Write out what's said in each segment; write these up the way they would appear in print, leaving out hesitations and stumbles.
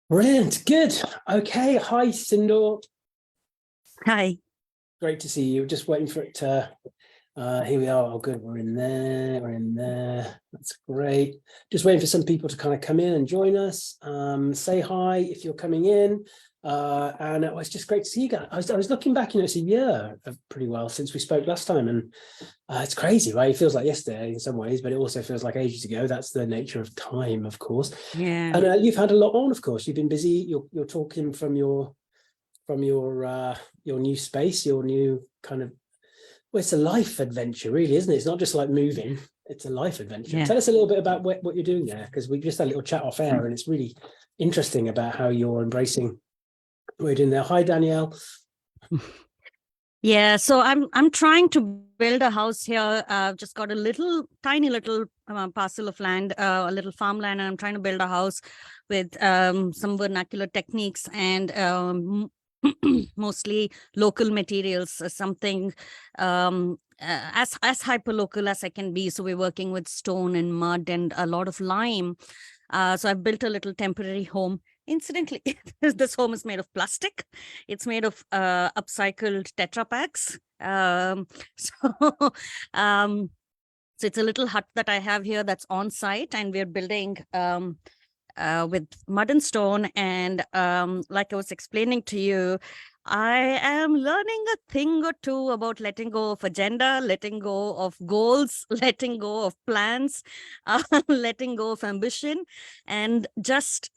Brilliant. Good. Okay. Hi, Sindhoor. Hi. Great to see you. Just waiting for it to. Here we are. Oh, good. We're in there. We're in there. That's great. Just waiting for some people to kind of come in and join us. Say hi if you're coming in. And it was just great to see you guys. I was looking back, it's a year pretty well since we spoke last time, and it's crazy, right? It feels like yesterday in some ways, but it also feels like ages ago. That's the nature of time, of course. Yeah. And you've had a lot on, of course. You've been busy. You're talking from your new space, your new kind of. Well, it's a life adventure, really, isn't it? It's not just like moving. It's a life adventure. Yeah. Tell us a little bit about what you're doing there, because we just had a little chat off air, and it's really interesting about how you're embracing what you're doing there. Hi, Danielle. Yeah, so I'm trying to build a house here. I've just got a tiny little parcel of land, a little farmland, and I'm trying to build a house with some vernacular techniques and mostly local materials, something as hyper local as I can be. So we're working with stone and mud and a lot of lime. So I've built a little temporary home. Incidentally, this home is made of plastic. It's made of upcycled Tetra Packs. So it's a little hut that I have here that's on site, and we're building with mud and stone. And like I was explaining to you, I am learning a thing or two about letting go of agenda, letting go of goals, letting go of plans, letting go of ambition, and just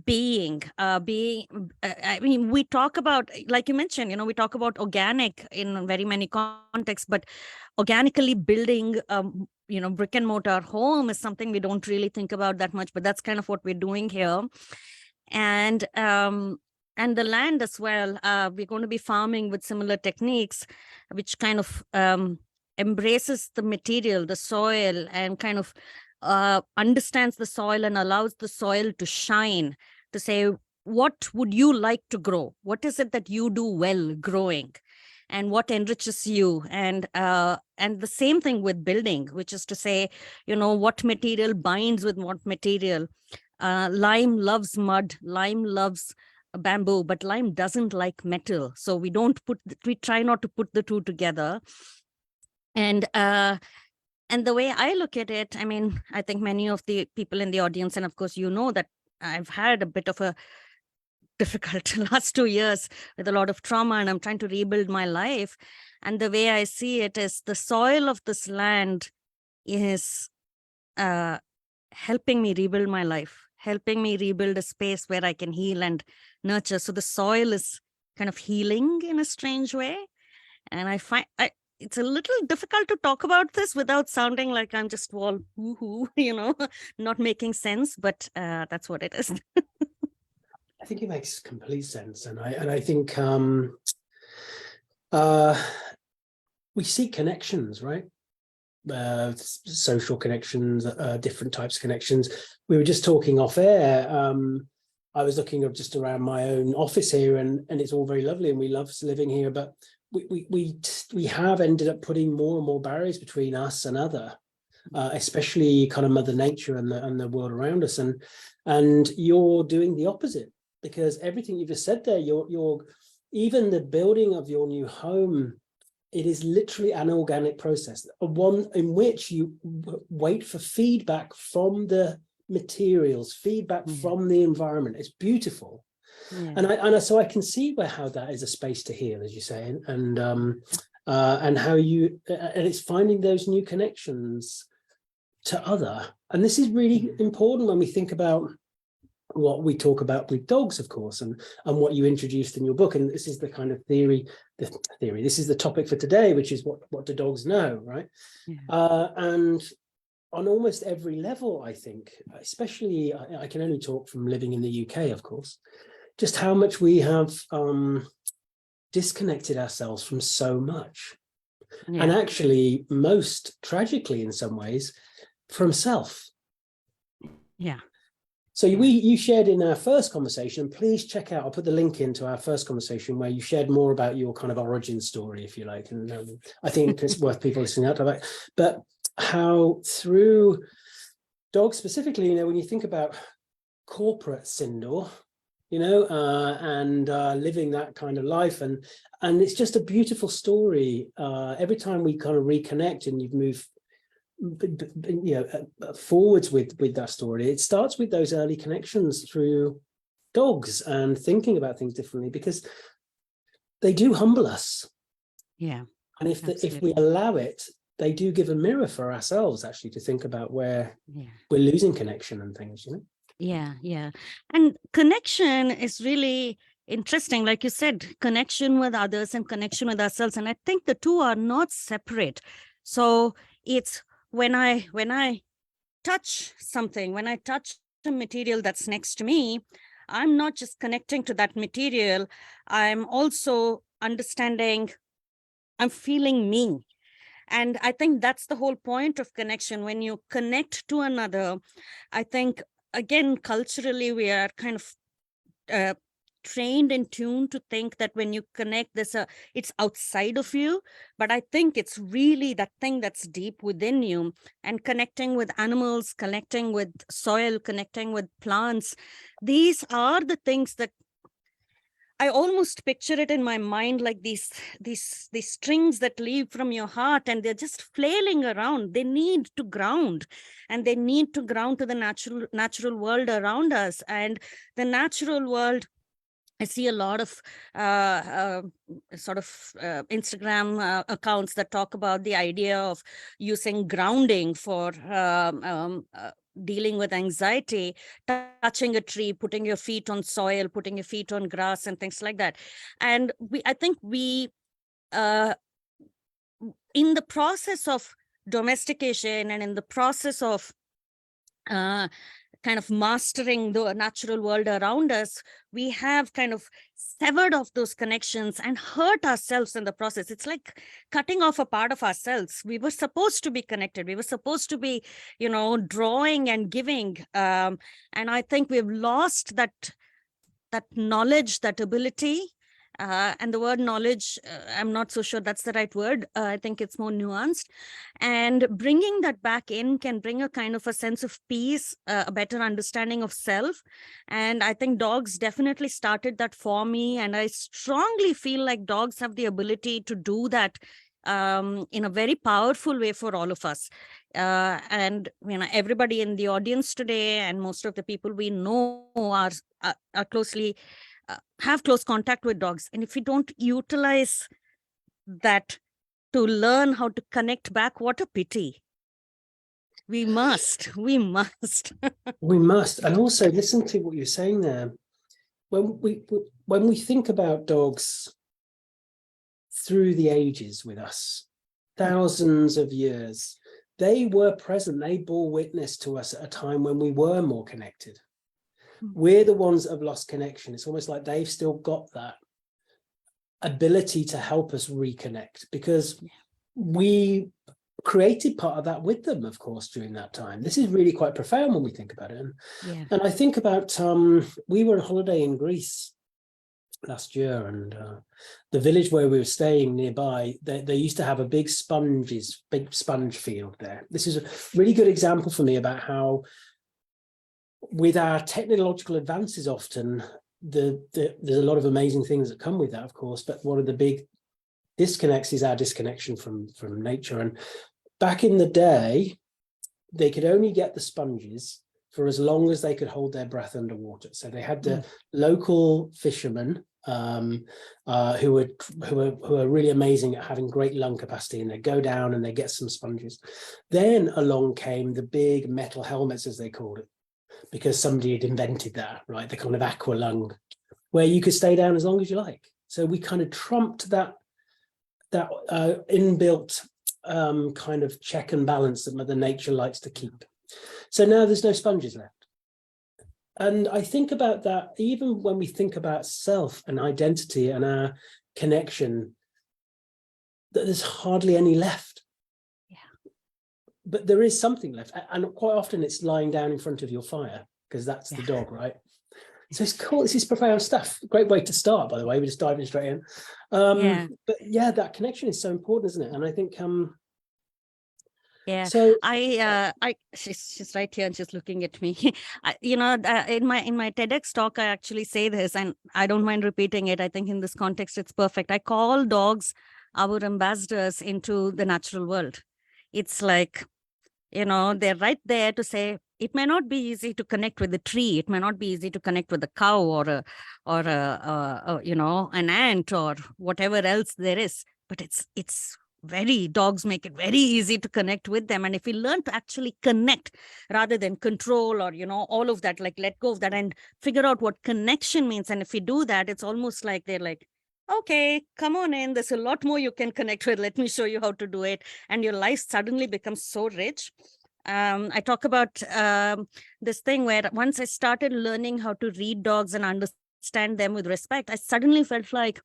being. I mean, we talk about, like you mentioned, we talk about organic in very many contexts, but organically building brick and mortar home is something we don't really think about that much, but that's kind of what we're doing here. And the land as well, we're going to be farming with similar techniques, which kind of embraces the material, the soil, and kind of understands the soil and allows the soil to shine, to say, what would you like to grow? What is it that you do well growing? And what enriches you? And the same thing with building, which is to say, what material binds with what material. Lime loves mud, lime loves bamboo, but lime doesn't like metal. So we try not to put the two together. And the way I look at it, I mean, I think many of the people in the audience, and of course, that I've had a bit of a difficult last 2 years with a lot of trauma, and I'm trying to rebuild my life. And the way I see it is the soil of this land is helping me rebuild my life, helping me rebuild a space where I can heal and nurture. So the soil is kind of healing in a strange way. And I find it's a little difficult to talk about this without sounding like I'm just all woohoo, not making sense, but that's what it is. I think it makes complete sense, and I think we seek connections, right? Social connections, different types of connections. We were just talking off air. I was looking up just around my own office here, and it's all very lovely, and we love living here, but we have ended up putting more and more barriers between us and other, especially kind of Mother Nature and the world around us, and you're doing the opposite, because everything you just said there, you're even the building of your new home, it is literally an organic process, one in which you wait for feedback from the materials, feedback from the environment. It's beautiful. Yeah. And so I can see how that is a space to heal, as you say, and how you, and it's finding those new connections to other. And this is really important when we think about what we talk about with dogs, of course, and what you introduced in your book. And this is the kind of theory, this is the topic for today, which is what do dogs know, right? Yeah. And on almost every level, I think, especially, I can only talk from living in the UK, of course, just how much we have disconnected ourselves from so much. Yeah. And actually, most tragically in some ways, from self. Yeah. So you shared in our first conversation, please check out, I'll put the link into our first conversation where you shared more about your kind of origin story, if you like. And I think it's worth people listening out to that. But how through dogs specifically, when you think about corporate Sindhoor, you know, and living that kind of life. And it's just a beautiful story. Every time we kind of reconnect and you've moved, you know, forwards with that story, it starts with those early connections through dogs and thinking about things differently, because they do humble us. Yeah. And if we allow it, they do give a mirror for ourselves, actually, to think about where we're losing connection and things, you know? Yeah, yeah. And connection is really interesting. Like you said, connection with others and connection with ourselves. And I think the two are not separate. So it's when I touch something, when I touch the material that's next to me, I'm not just connecting to that material. I'm also understanding, I'm feeling me. And I think that's the whole point of connection. When you connect to another, I think, again, culturally, we are kind of trained and tuned to think that when you connect, it's outside of you. But I think it's really that thing that's deep within you. And connecting with animals, connecting with soil, connecting with plants, these are the things that I almost picture it in my mind like these strings that leave from your heart, and they're just flailing around. They need to ground, and they need to ground to the natural world around us. And the natural world, I see a lot of Instagram accounts that talk about the idea of using grounding for dealing with anxiety, touching a tree, putting your feet on soil, putting your feet on grass, and things like that. And I think we, in the process of domestication and in the process of kind of mastering the natural world around us, we have kind of severed off those connections and hurt ourselves in the process. It's like cutting off a part of ourselves. We were supposed to be connected. We were supposed to be, you know, drawing and giving. And I think we've lost that knowledge, that ability. And the word knowledge, I'm not so sure that's the right word. I think it's more nuanced. And bringing that back in can bring a kind of a sense of peace, a better understanding of self. And I think dogs definitely started that for me. And I strongly feel like dogs have the ability to do that in a very powerful way for all of us. And, you know, everybody in the audience today and most of the people we know are closely have close contact with dogs. And if we don't utilize that to learn how to connect back, what a pity. We must. We must. And also listen to what you're saying there. When we think about dogs through the ages with us, thousands of years, they were present. They bore witness to us at a time when we were more connected. We're the ones that have lost connection. It's almost like they've still got that ability to help us reconnect, because we created part of that with them, of course, during that time. This is really quite profound when we think about it. And I think about, we were on holiday in Greece last year, and the village where we were staying nearby, they used to have a big sponge field there. This is a really good example for me about how, with our technological advances, often there's a lot of amazing things that come with that, of course, but one of the big disconnects is our disconnection from nature. And back in the day, they could only get the sponges for as long as they could hold their breath underwater. So they had the local fishermen who are really amazing at having great lung capacity, and they go down and they get some sponges. Then along came the big metal helmets, as they called it, because somebody had invented that, right? The kind of aqua lung, where you could stay down as long as you like. So we kind of trumped that inbuilt kind of check and balance that Mother Nature likes to keep. So now there's no sponges left. And I think about that, even when we think about self and identity and our connection, that there's hardly any left. But there is something left, and quite often it's lying down in front of your fire, because that's the dog, right? So it's cool. This is profound stuff. Great way to start, by the way. We're just diving straight in. But yeah, that connection is so important, isn't it? And I think Yeah, So she's right here and she's looking at me. In my TEDx talk, I actually say this, and I don't mind repeating it. I think in this context, it's perfect. I call dogs our ambassadors into the natural world. It's like, they're right there to say, it may not be easy to connect with the tree. It may not be easy to connect with a cow or an ant or whatever else there is. But dogs make it very easy to connect with them. And if we learn to actually connect rather than control or, all of that, like let go of that and figure out what connection means. And if we do that, it's almost like they're like, okay, come on in. There's a lot more you can connect with. Let me show you how to do it. And your life suddenly becomes so rich. I talk about this thing where once I started learning how to read dogs and understand them with respect, I suddenly felt like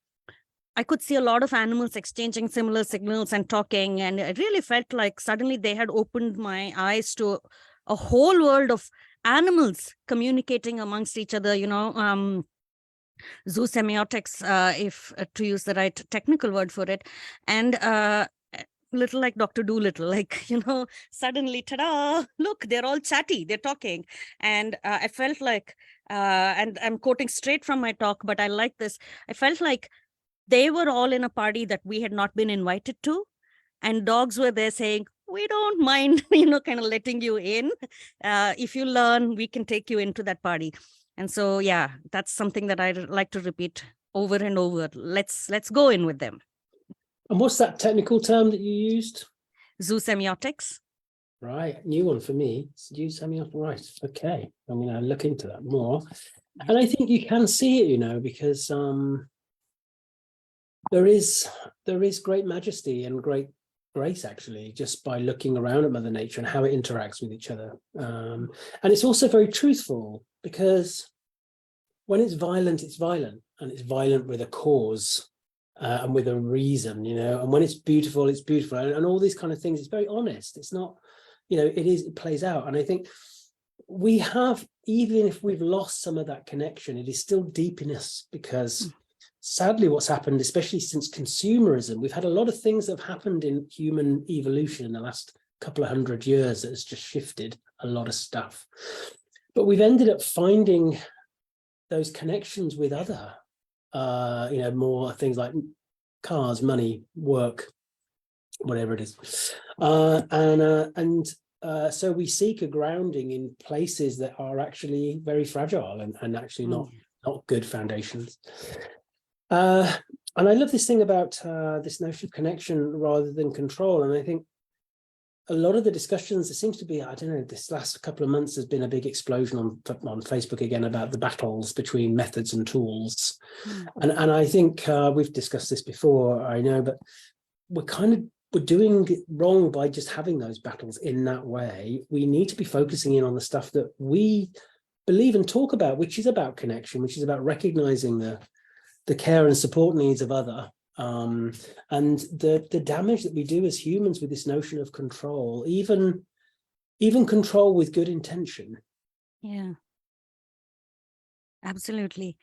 I could see a lot of animals exchanging similar signals and talking. And it really felt like suddenly they had opened my eyes to a whole world of animals communicating amongst each other, zoo semiotics, if to use the right technical word for it. And little like Dr. Dolittle, like, suddenly, ta-da, look, they're all chatty, they're talking. And I felt like, and I'm quoting straight from my talk, but I like this. I felt like they were all in a party that we had not been invited to. And dogs were there saying, we don't mind, kind of letting you in. If you learn, we can take you into that party. And so, yeah, that's something that I like to repeat over and over. Let's go in with them. and what's that technical term that you used? Zoo semiotics. Right, new one for me. Zoo semiotics. Right, okay. I'm going to look into that more. And I think you can see it, because there is great majesty and great grace, actually, just by looking around at Mother Nature and how it interacts with each other. And it's also very truthful, because when it's violent, and it's violent with a cause and with a reason, and when it's beautiful, and all these kind of things. It's very honest. It's not, it plays out. And I think we have, even if we've lost some of that connection, it is still deep in us, because sadly what's happened, especially since consumerism, we've had a lot of things that have happened in human evolution in the last couple of 100 years that has just shifted a lot of stuff. But we've ended up finding those connections with other, more things like cars, money, work, whatever it is. So we seek a grounding in places that are actually very fragile and actually not good foundations. And I love this thing about this notion of connection rather than control. And I think a lot of the discussions, there seems to be, I don't know, this last couple of months, there's been a big explosion on Facebook again about the battles between methods and tools. And I think we've discussed this before, I know, but we're doing it wrong by just having those battles in that way. We need to be focusing in on the stuff that we believe and talk about, which is about connection, which is about recognizing the care and support needs of other, and the damage that we do as humans with this notion of control, even control with good intention. Yeah, absolutely.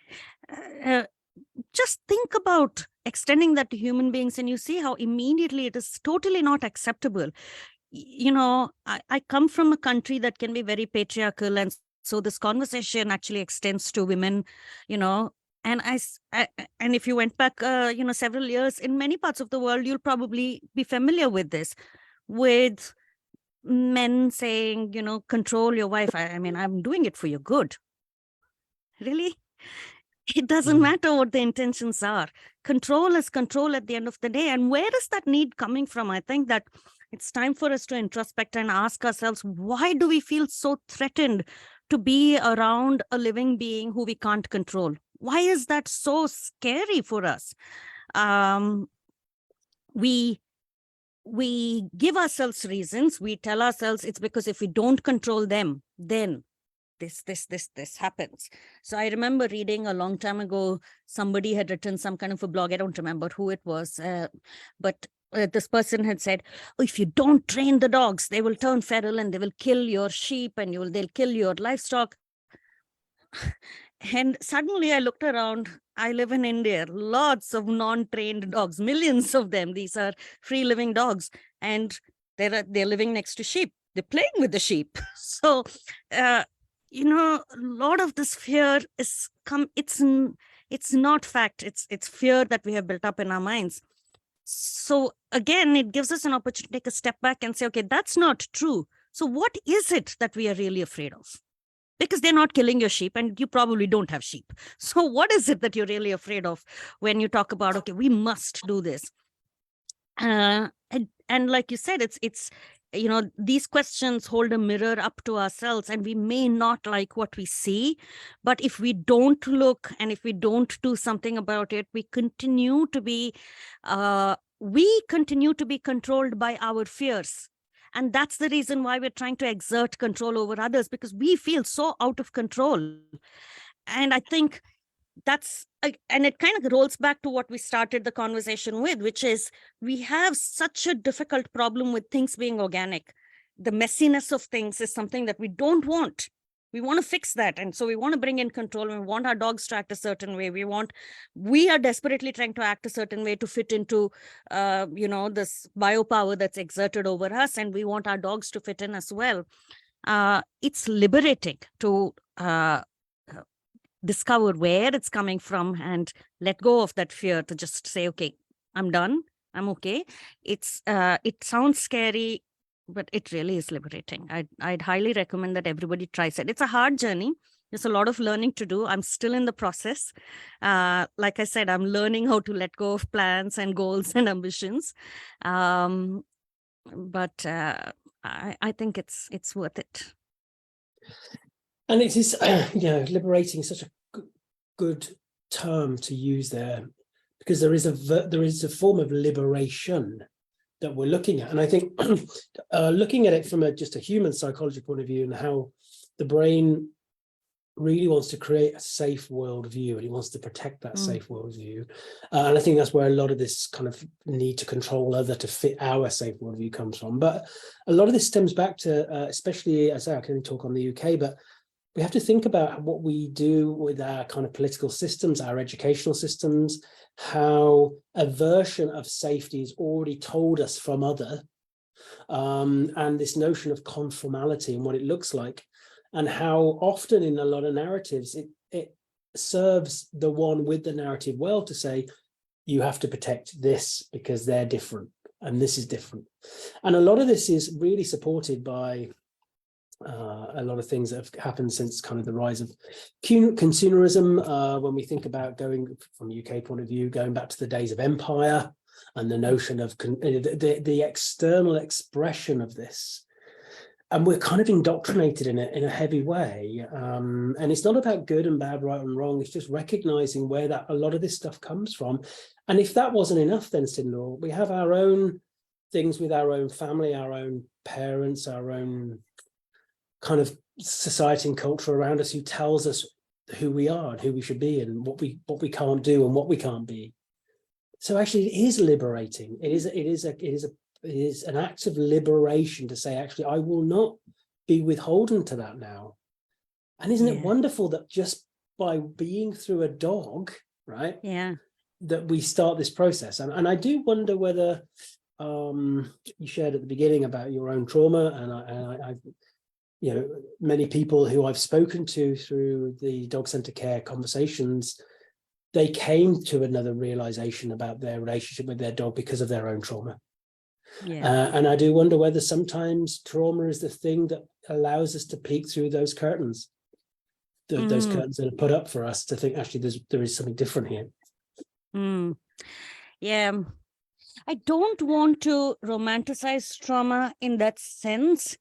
Just think about extending that to human beings, and you see how immediately it is totally not acceptable. I come from a country that can be very patriarchal, and so this conversation actually extends to women, and and if you went back, several years in many parts of the world, you'll probably be familiar with this, with men saying, control your wife. I mean, I'm doing it for your good. Really? It doesn't matter what the intentions are. Control is control at the end of the day. And where is that need coming from? I think that it's time for us to introspect and ask ourselves, why do we feel so threatened to be around a living being who we can't control? Why is that so scary for us? We give ourselves reasons. We tell ourselves it's because if we don't control them, then this happens. So I remember reading a long time ago, somebody had written some kind of a blog. I don't remember who it was, but this person had said, if you don't train the dogs, they will turn feral and they will kill your sheep and they'll kill your livestock. And suddenly I looked around. I live in India, lots of non-trained dogs, millions of them. These are free living dogs. And They're living next to sheep. They're playing with the sheep. So, a lot of this fear it's not fact. It's fear that we have built up in our minds. So again, it gives us an opportunity to take a step back and say, okay, that's not true. So what is it that we are really afraid of? Because they're not killing your sheep and you probably don't have sheep. So what is it that you're really afraid of when you talk about, okay, we must do this? And like you said, it's these questions hold a mirror up to ourselves, and we may not like what we see, but if we don't look and if we don't do something about it, we continue to be controlled by our fears. And that's the reason why we're trying to exert control over others, because we feel so out of control. And I think and it kind of rolls back to what we started the conversation with, which is we have such a difficult problem with things being organic. The messiness of things is something that we don't want. We want to fix that. And so we want to bring in control. We want our dogs to act a certain way. We are desperately trying to act a certain way to fit into, this biopower that's exerted over us. And we want our dogs to fit in as well. It's liberating to discover where it's coming from and let go of that fear, to just say, okay, I'm done. I'm okay. It sounds scary, but it really is liberating. I'd highly recommend that everybody tries it. It's a hard journey. There's a lot of learning to do. I'm still in the process. Like I said, I'm learning how to let go of plans and goals and ambitions. But I think it's worth it. And it is, liberating is such a good term to use there, because there is a form of liberation that we're looking at. And I think looking at it from just a human psychology point of view, and how the brain really wants to create a safe worldview, and it wants to protect that safe worldview. And I think that's where a lot of this kind of need to control other to fit our safe worldview comes from. But a lot of this stems back to, especially, as I can only talk on the UK, but we have to think about what we do with our kind of political systems, our educational systems, how a version of safety is already told us from other, and this notion of conformality and what it looks like, and how often in a lot of narratives, it serves the one with the narrative well to say, you have to protect this because they're different and this is different. And a lot of this is really supported by a lot of things that have happened since kind of the rise of consumerism. When we think about going from a UK point of view, going back to the days of empire and the notion of the external expression of this. And we're kind of indoctrinated in it in a heavy way. And it's not about good and bad, right and wrong. It's just recognizing where that a lot of this stuff comes from. And if that wasn't enough, then Sindhoor, we have our own things with our own family, our own parents, our own kind of society and culture around us who tells us who we are and who we should be and what we can't do and what we can't be. So actually it is liberating. It is an act of liberation to say, actually, I will not be withholden to that now. And isn't it wonderful that just by being through a dog, right? Yeah. That we start this process. And I do wonder whether you shared at the beginning about your own trauma, and I've many people who I've spoken to through the dog center care conversations, they came to another realization about their relationship with their dog because of their own trauma. Yeah. And I do wonder whether sometimes trauma is the thing that allows us to peek through those curtains, those curtains that are put up for us to think, actually, there is something different here. Yeah. I don't want to romanticize trauma in that sense.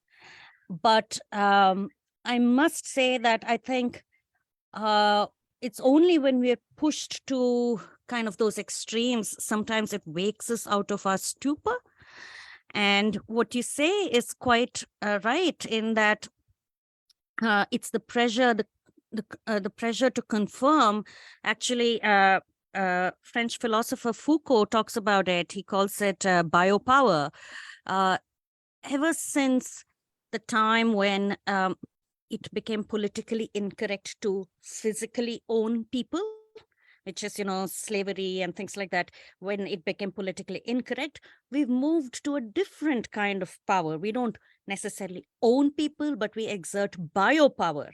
But I must say that I think it's only when we're pushed to kind of those extremes, sometimes it wakes us out of our stupor. And what you say is quite right in that it's the pressure, the pressure to conform. Actually, French philosopher Foucault talks about it. He calls it biopower. Ever since the time when it became politically incorrect to physically own people, which is, slavery and things like that, when it became politically incorrect, we've moved to a different kind of power. We don't necessarily own people, but we exert biopower,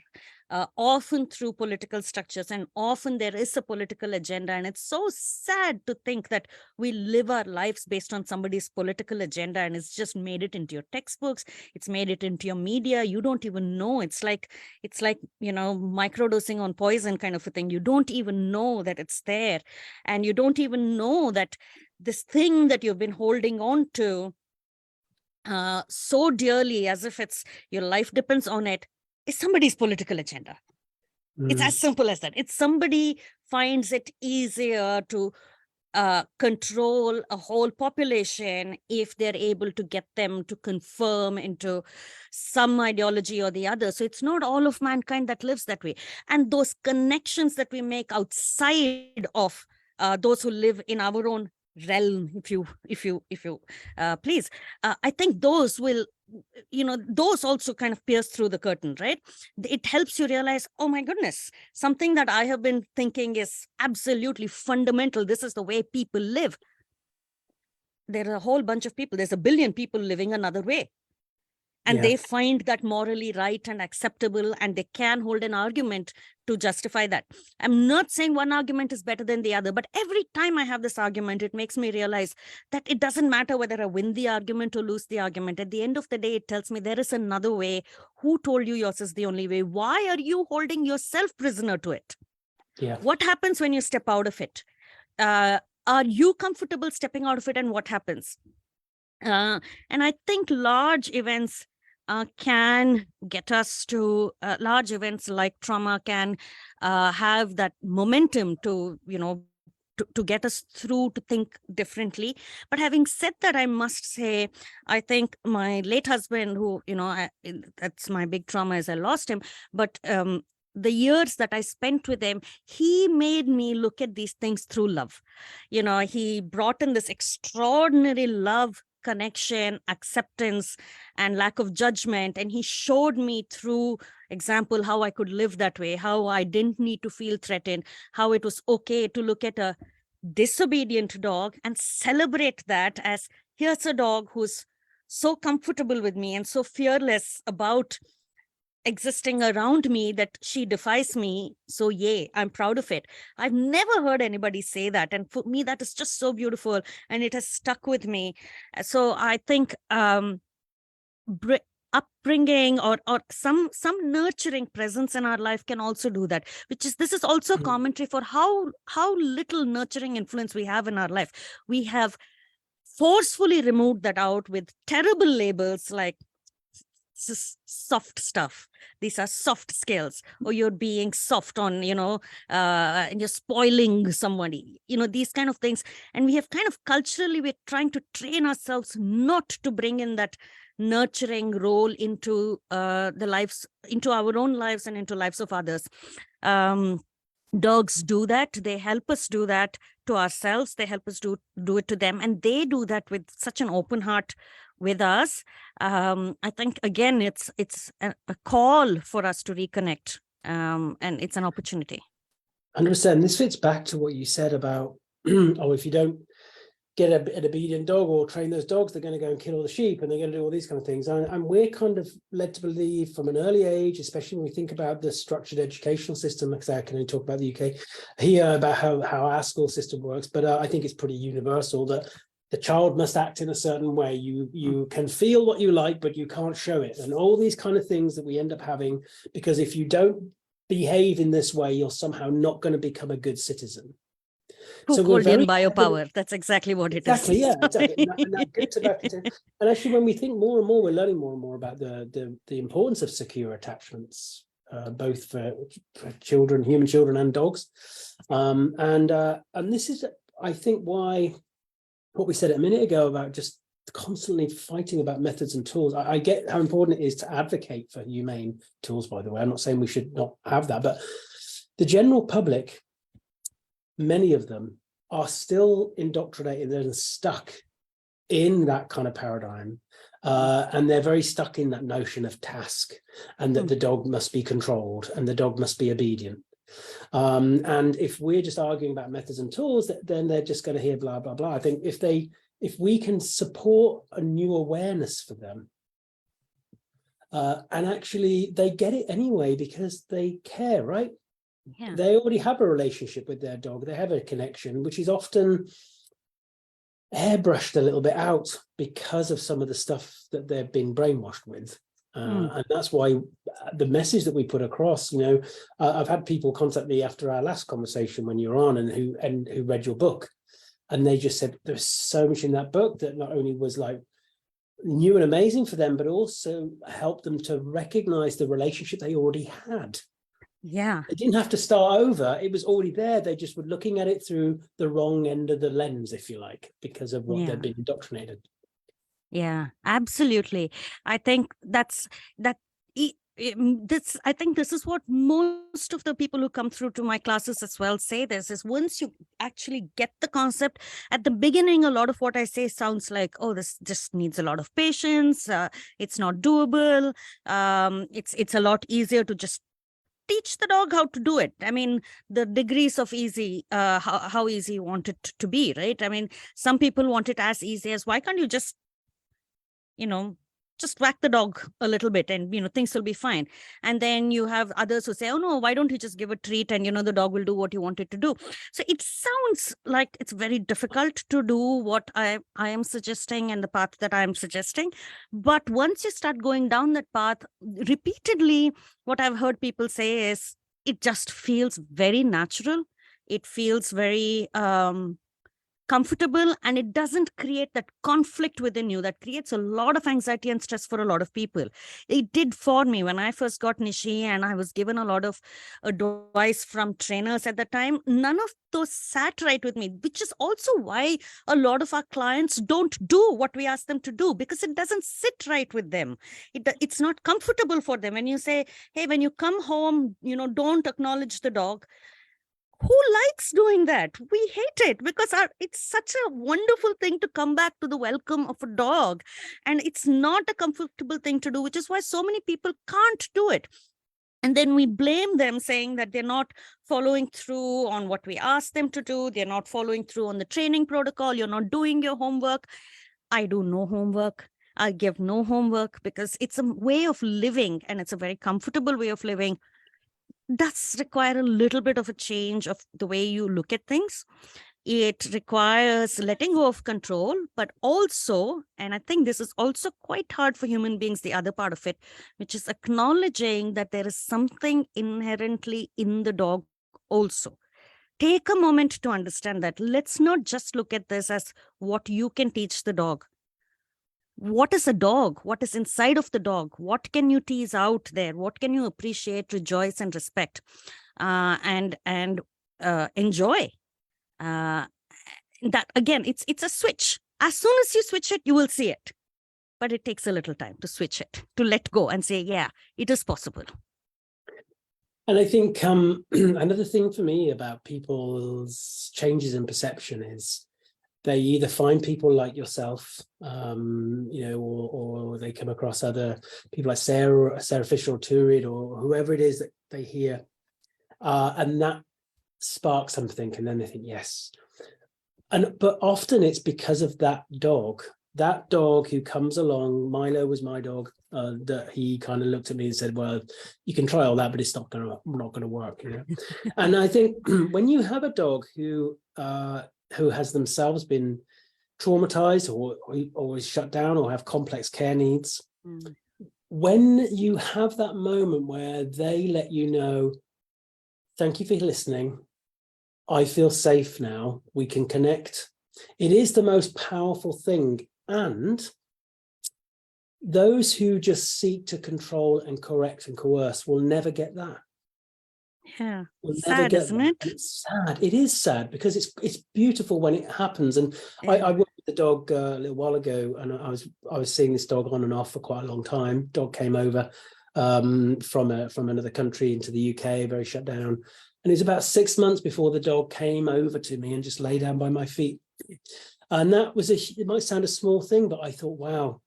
often through political structures, and often there is a political agenda. And it's so sad to think that we live our lives based on somebody's political agenda, and it's just made it into your textbooks, it's made it into your media. You don't even know. It's like microdosing on poison kind of a thing. You don't even know that it's there, and you don't even know that this thing that you've been holding on to so dearly, as if it's your life depends on it, is somebody's political agenda. It's as simple as that. It's somebody finds it easier to control a whole population if they're able to get them to conform into some ideology or the other. So it's not all of mankind that lives that way. And those connections that we make outside of those who live in our own realm, if you please, I think those will, those also kind of pierce through the curtain, right? It helps you realize, oh my goodness, something that I have been thinking is absolutely fundamental. This is the way people live. There are a whole bunch of people. There's 1 billion people living another way. And they find that morally right and acceptable, and they can hold an argument to justify that. I'm not saying one argument is better than the other, but every time I have this argument, it makes me realize that it doesn't matter whether I win the argument or lose the argument. At the end of the day, it tells me there is another way. Who told you yours is the only way? Why are you holding yourself prisoner to it? What happens when you step out of it? Are you comfortable stepping out of it, and what happens? And I think large events can get us to large events like trauma can have that momentum to, to get us through to think differently. But having said that, I must say, I think my late husband, who, that's my big trauma, is I lost him. But the years that I spent with him, he made me look at these things through love. He brought in this extraordinary love, connection, acceptance, and lack of judgment. And he showed me through example how I could live that way, how I didn't need to feel threatened, how it was okay to look at a disobedient dog and celebrate that as, here's a dog who's so comfortable with me and so fearless about existing around me that she defies me. So yay, I'm proud of it. I've never heard anybody say that. And for me, that is just so beautiful. And it has stuck with me. So I think upbringing or some nurturing presence in our life can also do that, this is also commentary for how little nurturing influence we have in our life. We have forcefully removed that out with terrible labels like soft stuff. These are soft skills, or you're being soft on, and you're spoiling somebody, these kind of things. And we have kind of culturally, we're trying to train ourselves not to bring in that nurturing role into into our own lives and into lives of others. Dogs do that. They help us do that to ourselves. They help us do it to them. And they do that with such an open heart with us. I think, again, it's a call for us to reconnect, and it's an opportunity. 100%. This fits back to what you said about, if you don't get an obedient dog or train those dogs, they're going to go and kill all the sheep, and they're going to do all these kind of things. And we're kind of led to believe from an early age, especially when we think about the structured educational system, because I can only talk about the UK here, about how our school system works, but I think it's pretty universal that the child must act in a certain way. You can feel what you like, but you can't show it. And all these kind of things that we end up having, because if you don't behave in this way, you're somehow not going to become a good citizen. So Gordian biopower. That's exactly what it is. Yeah, exactly. And that gets back into, and actually, when we think more and more, we're learning more and more about the importance of secure attachments, both for children, human children, and dogs. And this is, I think, why what we said a minute ago about just constantly fighting about methods and tools. I get how important it is to advocate for humane tools, by the way. I'm not saying we should not have that, but the general public, many of them are still indoctrinated and stuck in that kind of paradigm. And they're very stuck in that notion of task, and that the dog must be controlled and the dog must be obedient. And if we're just arguing about methods and tools, then they're just going to hear blah, blah, blah. I think if we can support a new awareness for them, and actually they get it anyway because they care, right? Yeah. They already have a relationship with their dog. They have a connection, which is often airbrushed a little bit out because of some of the stuff that they've been brainwashed with. And that's why the message that we put across, I've had people contact me after our last conversation when you were on and who read your book. And they just said, there's so much in that book that not only was like new and amazing for them, but also helped them to recognize the relationship they already had. Yeah. They didn't have to start over. It was already there. They just were looking at it through the wrong end of the lens, if you like, because of what they've been indoctrinated. Yeah, absolutely. I think I think this is what most of the people who come through to my classes as well say. This is once you actually get the concept at the beginning, a lot of what I say sounds like, oh, this just needs a lot of patience. It's not doable. It's a lot easier to just teach the dog how to do it. I mean, the degrees of easy, how easy you want it to be, right? I mean, some people want it as easy as, why can't you just whack the dog a little bit and, things will be fine. And then you have others who say, oh no, why don't you just give a treat and, the dog will do what you want it to do. So it sounds like it's very difficult to do what I am suggesting and the path that I'm suggesting. But once you start going down that path repeatedly, what I've heard people say is it just feels very natural. It feels very, comfortable, and it doesn't create that conflict within you that creates a lot of anxiety and stress for a lot of people. It did for me when I first got Nishi, and I was given a lot of advice from trainers at the time. None of those sat right with me, which is also why a lot of our clients don't do what we ask them to do, because it doesn't sit right with them. It's not comfortable for them. When you say, hey, when you come home, don't acknowledge the dog. Who likes doing that? We hate it because it's such a wonderful thing to come back to the welcome of a dog. And it's not a comfortable thing to do, which is why so many people can't do it. And then we blame them, saying that they're not following through on what we ask them to do. They're not following through on the training protocol. You're not doing your homework. I do no homework. I give no homework because it's a way of living, and it's a very comfortable way of living. Does require a little bit of a change of the way you look at things. It requires letting go of control, but also, and I think this is also quite hard for human beings, the other part of it, which is acknowledging that there is something inherently in the dog also. Take a moment to understand that. Let's not just look at this as what you can teach the dog. What is a dog? What is inside of the dog? What can you tease out there? What can you appreciate, rejoice, and respect, and enjoy? That again, it's a switch. As soon as you switch it, you will see it. But it takes a little time to switch it, to let go and say, yeah, it is possible. And I think another thing for me about people's changes in perception is they either find people like yourself, or they come across other people like Sarah Fisher or Turid or whoever it is that they hear, and that sparks something, and then they think yes. But often it's because of that dog who comes along. Milo was my dog, that he kind of looked at me and said, well, you can try all that, but it's not gonna work, And I think when you have a dog who has themselves been traumatized or is shut down or have complex care needs, when you have that moment where they let you know, thank you for listening, I feel safe now, we can connect, it is the most powerful thing. And those who just seek to control and correct and coerce will never get that. Yeah, we'll sad, isn't it? It's sad. It is sad because it's beautiful when it happens. And yeah. I worked with the dog a little while ago, and I was seeing this dog on and off for quite a long time. Dog came over from another country into the UK, very shut down. And it was about 6 months before the dog came over to me and just lay down by my feet. And that was it might sound a small thing, but I thought, wow,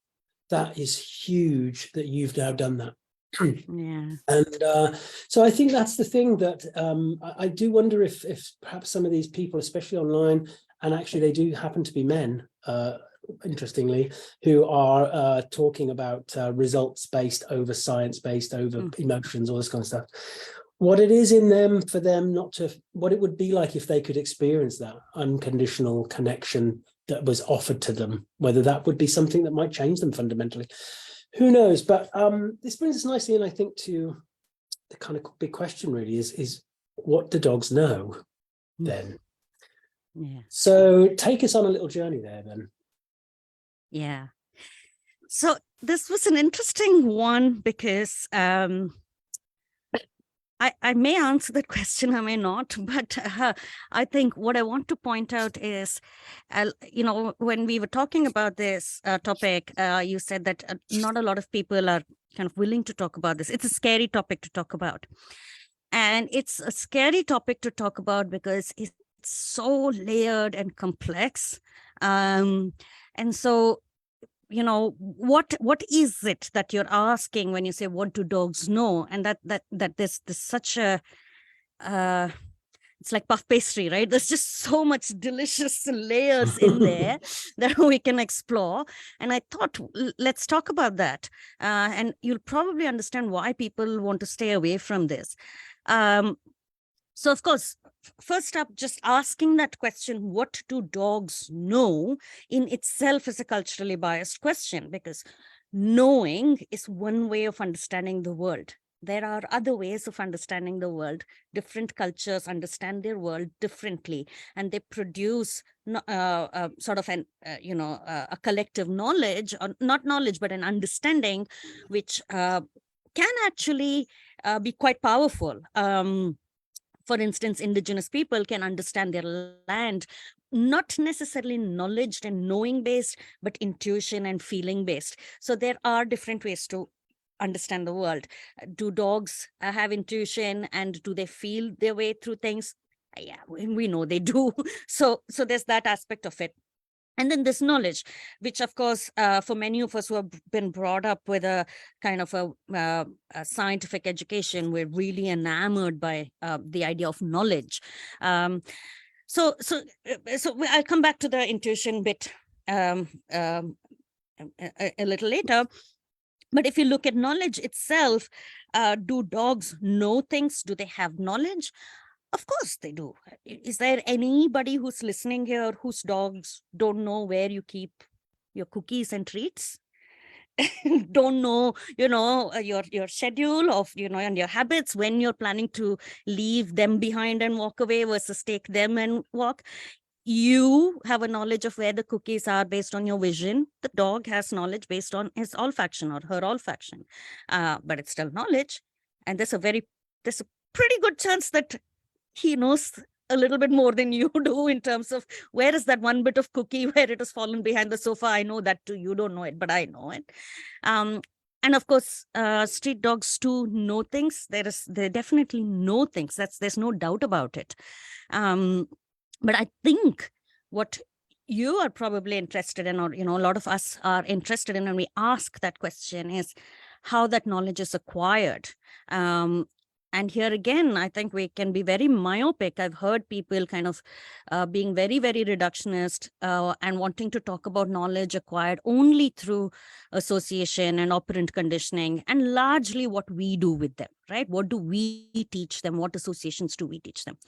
that is huge that you've now done that. Yeah. And so I think that's the thing that I do wonder if perhaps some of these people, especially online, and actually they do happen to be men, interestingly, who are talking about results-based over science-based over emotions, all this kind of stuff. What it is in them for them not to, what it would be like if they could experience that unconditional connection that was offered to them, whether that would be something that might change them fundamentally. Who knows? But this brings us nicely, and I think, to the kind of big question really is what do dogs know then? Yeah. So take us on a little journey there then. Yeah. So this was an interesting one because I may answer that question, I may not, but I think what I want to point out is, you know, when we were talking about this topic, you said that not a lot of people are kind of willing to talk about this. It's a scary topic to talk about. And it's a scary topic to talk about because it's so layered and complex. And so, you know, what is it that you're asking when you say, what do dogs know? And that there's such a it's like puff pastry, right? There's just so much delicious layers in there that we can explore. And I thought, let's talk about that. And you'll probably understand why people want to stay away from this. So of course, first up, just asking that question, what do dogs know, in itself is a culturally biased question, because knowing is one way of understanding the world. There are other ways of understanding the world. Different cultures understand their world differently, and they produce sort of an, a collective knowledge, or not knowledge, but an understanding, which can actually be quite powerful. For instance, indigenous people can understand their land, not necessarily knowledge and knowing based, but intuition and feeling based. So there are different ways to understand the world. Do dogs have intuition, and do they feel their way through things? Yeah, we know they do. So there's that aspect of it. And then this knowledge, which of course, for many of us who have been brought up with a kind of a scientific education, we're really enamored by the idea of knowledge. So I'll come back to the intuition bit a little later. But if you look at knowledge itself, do dogs know things? Do they have knowledge? Of course they do. Is there anybody who's listening here whose dogs don't know where you keep your cookies and treats? Don't know, your schedule of, and your habits, when you're planning to leave them behind and walk away versus take them and walk? You have a knowledge of where the cookies are based on your vision. The dog has knowledge based on his olfaction or her olfaction, but it's still knowledge. And there's a pretty good chance that he knows a little bit more than you do in terms of where is that one bit of cookie where it has fallen behind the sofa. I know that too. You don't know it, but I know it. And of course, street dogs too know things. They definitely know things. There's no doubt about it. But I think what you are probably interested in, or, a lot of us are interested in when we ask that question, is how that knowledge is acquired. And here again, I think we can be very myopic. I've heard people kind of being very, very reductionist and wanting to talk about knowledge acquired only through association and operant conditioning, and largely what we do with them, right? What do we teach them? What associations do we teach them?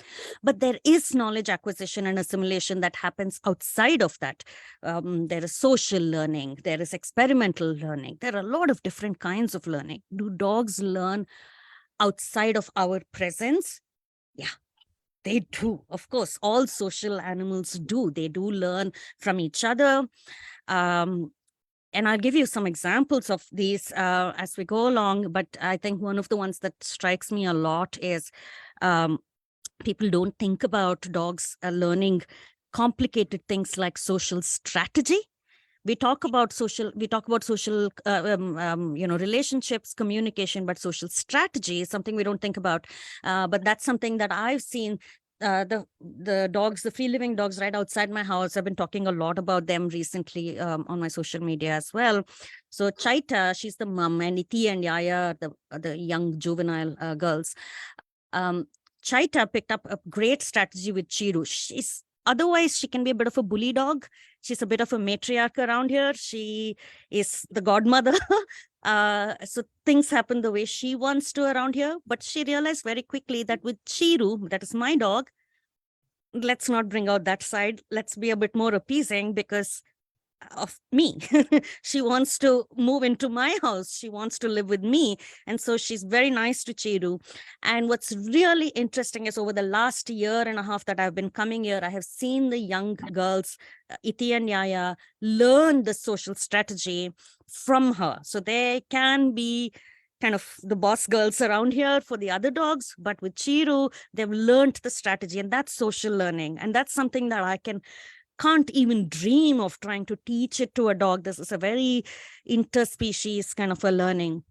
But there is knowledge acquisition and assimilation that happens outside of that. There is social learning. There is experimental learning. There are a lot of different kinds of learning. Do dogs learn outside of our presence? Yeah, they do. Of course, all social animals do. They do learn from each other. And I'll give you some examples of these as we go along. But I think one of the ones that strikes me a lot is people don't think about dogs learning complicated things like social strategy. We talk about social, relationships, communication, but social strategy is something we don't think about. But that's something that I've seen the dogs, the free living dogs right outside my house. I've been talking a lot about them recently on my social media as well. So Chaita, she's the mom, and Iti and Yaya, the young juvenile girls. Chaita picked up a great strategy with Chiru. Otherwise, she can be a bit of a bully dog. She's a bit of a matriarch around here. She is the godmother. So things happen the way she wants to around here. But she realized very quickly that with Chiru, that is my dog, let's not bring out that side. Let's be a bit more appeasing because of me. She wants to move into my house. She wants to live with me. And so she's very nice to Chiru. And what's really interesting is over the last year and a half that I've been coming here, I have seen the young girls, Iti and Yaya, learn the social strategy from her. So they can be kind of the boss girls around here for the other dogs, but with Chiru, they've learned the strategy, and that's social learning. And that's something that I can't even dream of trying to teach it to a dog. This is a very interspecies kind of a learning.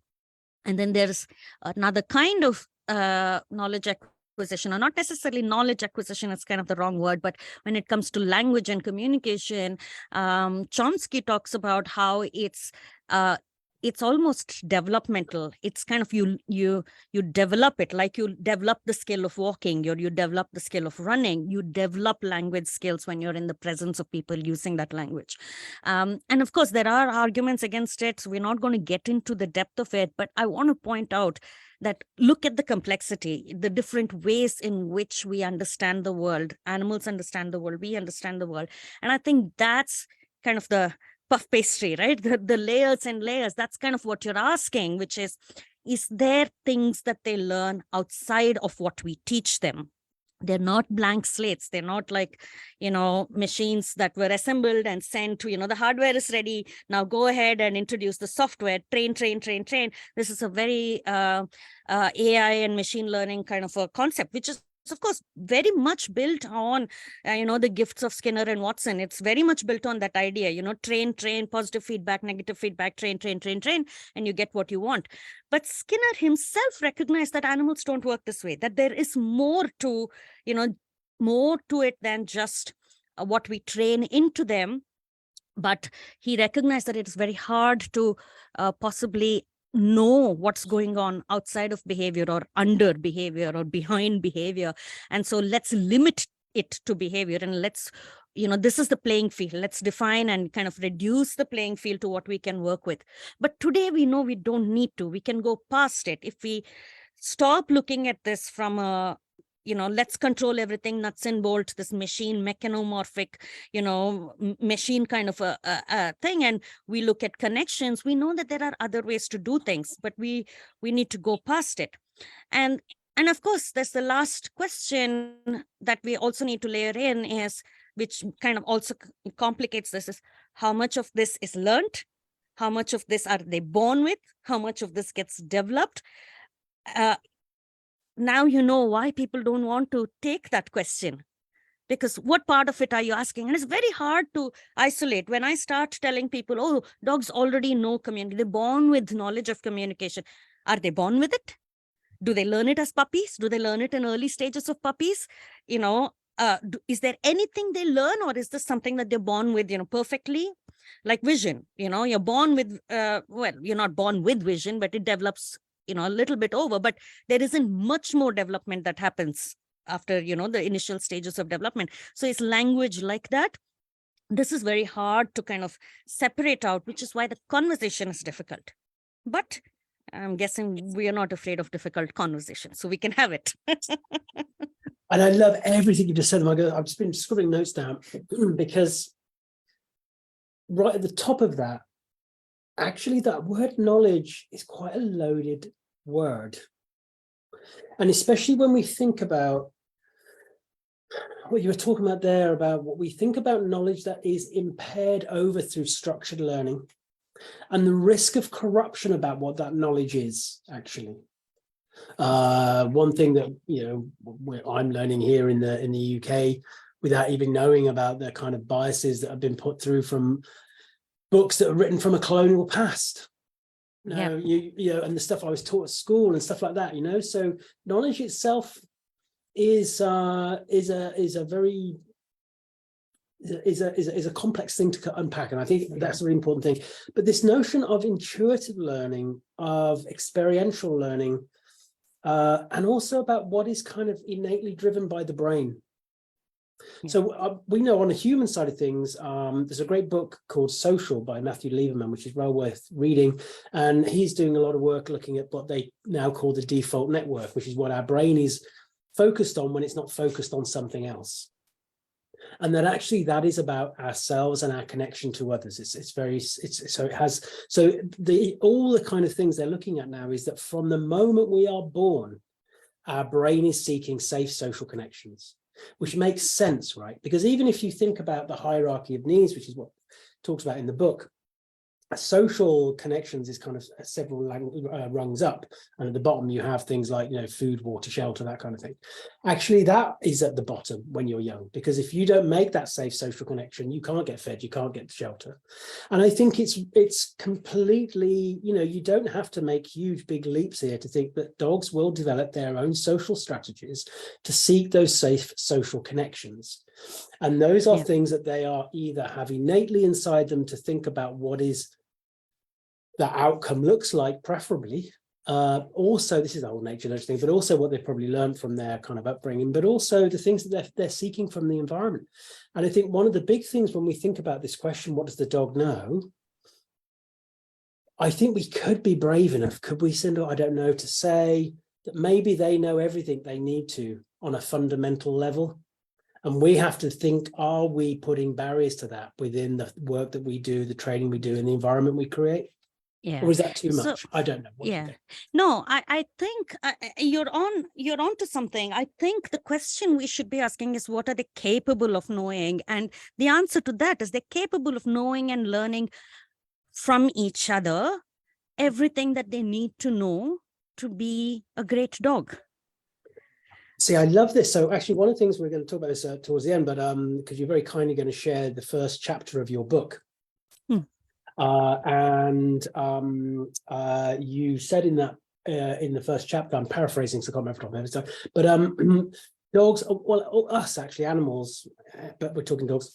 And then there's another kind of knowledge acquisition, or not necessarily knowledge acquisition, it's kind of the wrong word, but when it comes to language and communication, Chomsky talks about how it's almost developmental. It's kind of you develop it, like you develop the skill of walking, you develop the skill of running, you develop language skills when you're in the presence of people using that language. And of course, there are arguments against it, so we're not going to get into the depth of it, but I want to point out that look at the complexity, the different ways in which we understand the world. Animals understand the world, we understand the world. And I think that's kind of the puff pastry, right? The layers and layers. That's kind of what you're asking, which is there things that they learn outside of what we teach them? They're not blank slates. They're not like, machines that were assembled and sent to, the hardware is ready. Now go ahead and introduce the software, train. This is a very AI and machine learning kind of a concept, which is of course very much built on the gifts of Skinner and Watson. It's very much built on that idea, train, positive feedback, negative feedback, train, and you get what you want. But Skinner himself recognized that animals don't work this way, that there is more to it than just what we train into them. But he recognized that it is very hard to possibly know what's going on outside of behavior, or under behavior, or behind behavior. And so let's limit it to behavior, and let's, this is the playing field. Let's define and kind of reduce the playing field to what we can work with. But today we know we don't need to. We can go past it. If we stop looking at this from a let's control everything, nuts and bolts, this machine, mechanomorphic, machine kind of a thing. And we look at connections. We know that there are other ways to do things, but we need to go past it. And of course, there's the last question that we also need to layer in is, which kind of also complicates this, is how much of this is learned? How much of this are they born with? How much of this gets developed? Now you know why people don't want to take that question, because what part of it are you asking? And it's very hard to isolate. When I start telling people, oh, dogs already know communication, they're born with knowledge of communication. Are they born with it? Do they learn it as puppies? Do they learn it in early stages of puppies? Is there anything they learn, or is this something that they're born with, perfectly? Like vision, you're born with, you're not born with vision, but it develops a little bit over, but there isn't much more development that happens after, the initial stages of development. So it's language like that. This is very hard to kind of separate out, which is why the conversation is difficult. But I'm guessing we are not afraid of difficult conversation, so we can have it. And I love everything you just said. I've just been scribbling notes down because right at the top of that, actually, that word knowledge is quite a loaded word. And especially when we think about what you were talking about there, about what we think about knowledge that is impaired over through structured learning, and the risk of corruption about what that knowledge is, actually. One thing that, I'm learning here in the UK, without even knowing about the kind of biases that have been put through from books that are written from a colonial past, and the stuff I was taught at school and stuff like that, so knowledge itself is a very is a complex thing to unpack, and I think that's a really important thing. But this notion of intuitive learning, of experiential learning, and also about what is kind of innately driven by the brain. So we know on the human side of things, there's a great book called Social by Matthew Lieberman, which is well worth reading. And he's doing a lot of work looking at what they now call the default network, which is what our brain is focused on when it's not focused on something else. And that actually that is about ourselves and our connection to others. All the kind of things they're looking at now is that from the moment we are born, our brain is seeking safe social connections, which makes sense, right? Because even if you think about the hierarchy of needs, which is what it talks about in the book, social connections is kind of several rungs up, and at the bottom you have things like, you know, food, water, shelter, that kind of thing. Actually, that is at the bottom when you're young, because if you don't make that safe social connection, you can't get fed, you can't get shelter. And I think it's completely, you know, you don't have to make huge big leaps here to think that dogs will develop their own social strategies to seek those safe social connections. And those are things that they are either have innately inside them to think about what is the outcome looks like, preferably. Also, this is the whole nature nurture thing, but also what they've probably learned from their kind of upbringing, but also the things that they're seeking from the environment. And I think one of the big things when we think about this question, what does the dog know? I think we could be brave enough, could we, Sindhoor, I don't know, to say that maybe they know everything they need to on a fundamental level. And we have to think, are we putting barriers to that within the work that we do, the training we do, and the environment we create? Yeah. Or is that too much? I don't know. What do you think? No, I think you're on to something. I think the question we should be asking is, what are they capable of knowing? And the answer to that is they're capable of knowing and learning from each other everything that they need to know to be a great dog. See, I love this. So actually, one of the things we're going to talk about this towards the end, but because you're very kindly going to share the first chapter of your book. You said in that in the first chapter, I'm paraphrasing, so I can't remember off the top of my head, but dogs, well, us actually, animals, but we're talking dogs,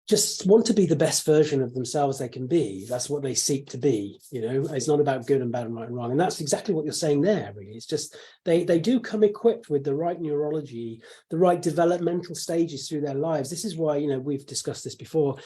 just want to be the best version of themselves they can be. That's what they seek to be. You know, it's not about good and bad and right and wrong. And that's exactly what you're saying there, really. It's just they do come equipped with the right neurology, the right developmental stages through their lives. This is why, you know, we've discussed this before.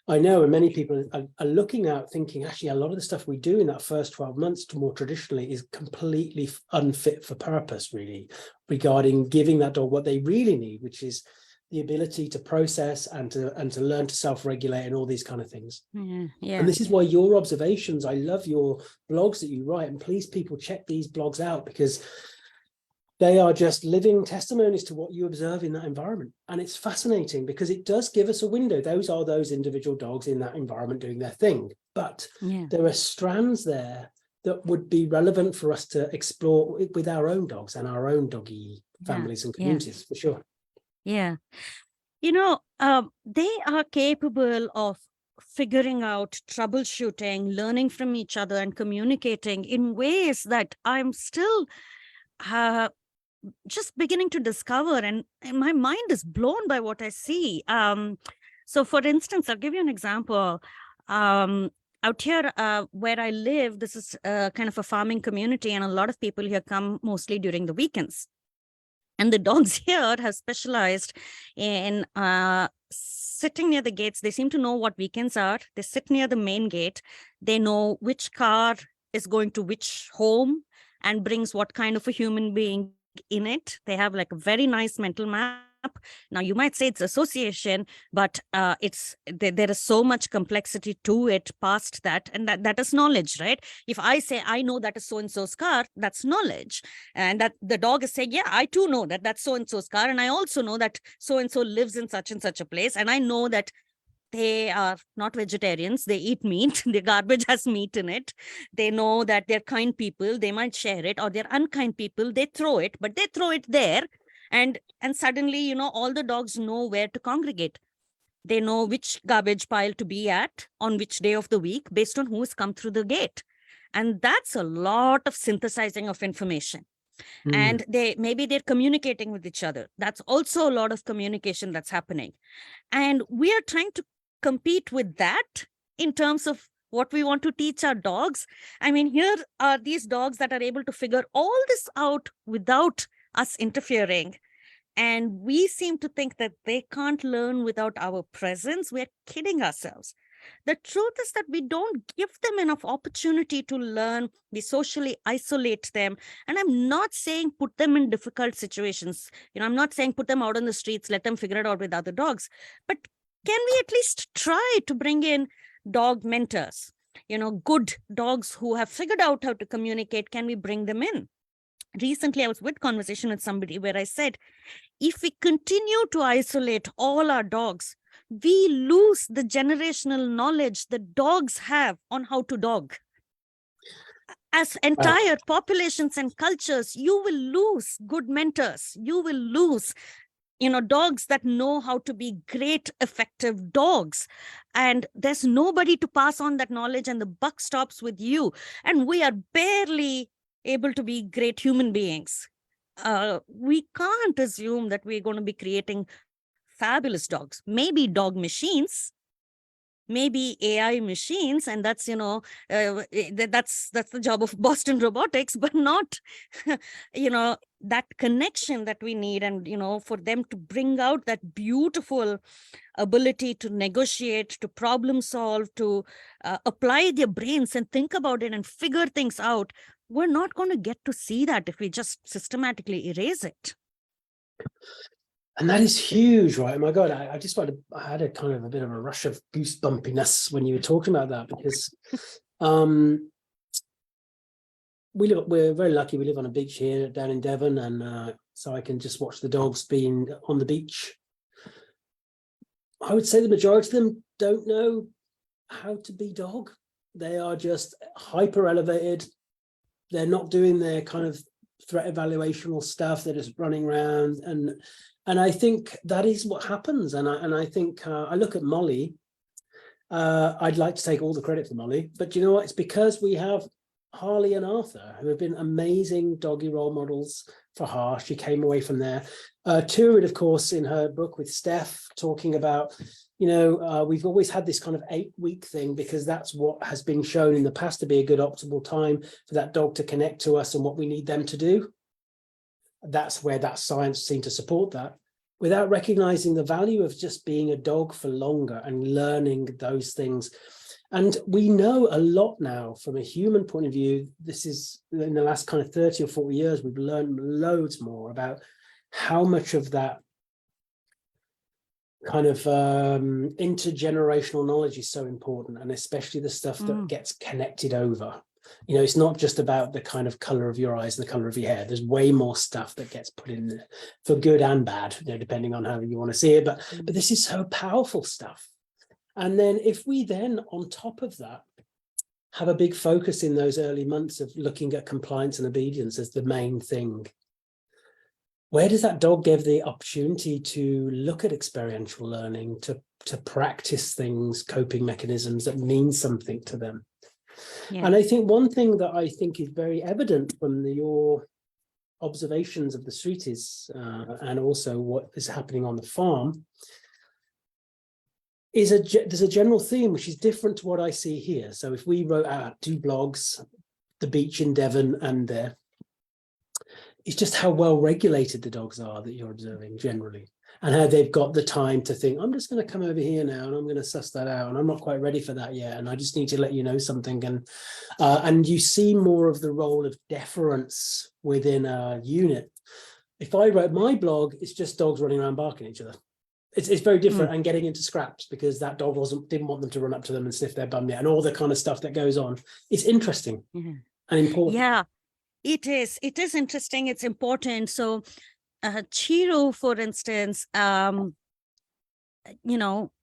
I know, and many people are looking out thinking, actually, a lot of the stuff we do in that first 12 months to more traditionally is completely unfit for purpose, really, regarding giving that dog what they really need, which is the ability to process and to learn to self-regulate and all these kind of things. And this is why your observations, I love your blogs that you write, and please people check these blogs out, because they are just living testimonies to what you observe in that environment. And it's fascinating because it does give us a window. Those are those individual dogs in that environment doing their thing. But there are strands there that would be relevant for us to explore with our own dogs and our own doggy families and communities, for sure. Yeah. You know, they are capable of figuring out, troubleshooting, learning from each other and communicating in ways that I'm still just beginning to discover, and my mind is blown by what I see. So for instance, I'll give you an example. Out here where I live, this is kind of a farming community, and a lot of people here come mostly during the weekends. And the dogs here have specialized in sitting near the gates. They seem to know what weekends are. They sit near the main gate. They know which car is going to which home and brings what kind of a human being in it. They have like a very nice mental map. Now, you might say it's association, but there is so much complexity to it past that. And that is knowledge, right? If I say, I know that is so-and-so's car, that's knowledge. And that the dog is saying, yeah, I too know that that's so-and-so's car. And I also know that so-and-so lives in such and such a place. And I know that they are not vegetarians. They eat meat. Their garbage has meat in it. They know that they're kind people. They might share it, or they're unkind people. They throw it, but they throw it there. And suddenly, you know, all the dogs know where to congregate. They know which garbage pile to be at on which day of the week based on who's come through the gate. And that's a lot of synthesizing of information. and maybe they're communicating with each other. That's also a lot of communication that's happening. And we are trying to compete with that in terms of what we want to teach our dogs. I mean, here are these dogs that are able to figure all this out without us interfering. And we seem to think that they can't learn without our presence. We're kidding ourselves. The truth is that we don't give them enough opportunity to learn. We socially isolate them. And I'm not saying put them in difficult situations. I'm not saying put them out on the streets, let them figure it out with other dogs. But can we at least try to bring in dog mentors? Good dogs who have figured out how to communicate, can we bring them in? Recently, I was with conversation with somebody where I said, if we continue to isolate all our dogs, we lose the generational knowledge the dogs have on how to dog. As entire populations and cultures, you will lose good mentors. You will lose dogs that know how to be great, effective dogs. And there's nobody to pass on that knowledge, and the buck stops with you. And we are barely able to be great human beings. We can't assume that we're going to be creating fabulous dogs. Maybe dog machines, maybe AI machines, and that's that's the job of Boston Robotics, but not that connection that we need, and for them to bring out that beautiful ability to negotiate, to problem solve, to apply their brains and think about it and figure things out. We're not going to get to see that if we just systematically erase it. And that is huge, right? My God, I had a kind of a bit of a rush of goosebumpiness when you were talking about that, because we're very lucky. We live on a beach here down in Devon, and so I can just watch the dogs being on the beach. I would say the majority of them don't know how to be dog. They are just hyper elevated. They're not doing their kind of threat evaluational stuff. They're just running around, and I think that is what happens. And I think I look at Molly. I'd like to take all the credit for Molly, but you know what? It's because we have Harley and Arthur, who have been amazing doggy role models for her. She came away from there. Turid, of course, in her book with Steph, talking about, we've always had this kind of 8-week thing, because that's what has been shown in the past to be a good optimal time for that dog to connect to us and what we need them to do. That's where that science seemed to support that, without recognizing the value of just being a dog for longer and learning those things. And we know a lot now from a human point of view. This is in the last kind of 30 or 40 years, we've learned loads more about how much of that kind of intergenerational knowledge is so important, and especially the stuff that gets connected over. It's not just about the kind of color of your eyes, the color of your hair. There's way more stuff that gets put in there, for good and bad, depending on how you want to see it. But this is so powerful stuff. And then if we then, on top of that, have a big focus in those early months of looking at compliance and obedience as the main thing, where does that dog give the opportunity to look at experiential learning, to practice things, coping mechanisms that mean something to them? Yeah. And I think one thing that I think is very evident from your observations of the street is, and also what is happening on the farm, is there's a general theme which is different to what I see here. So if we wrote out 2 blogs, the beach in Devon and there, it's just how well regulated the dogs are that you're observing generally, and how they've got the time to think, I'm just going to come over here now and I'm going to suss that out, and I'm not quite ready for that yet, and I just need to let you know something. And you see more of the role of deference within a unit. If I wrote my blog, it's just dogs running around barking at each other. It's very different, and getting into scraps because that dog didn't want them to run up to them and sniff their bum yet, and all the kind of stuff that goes on. It's interesting and important. Yeah, it is. It is interesting. It's important. So Chiro, for instance,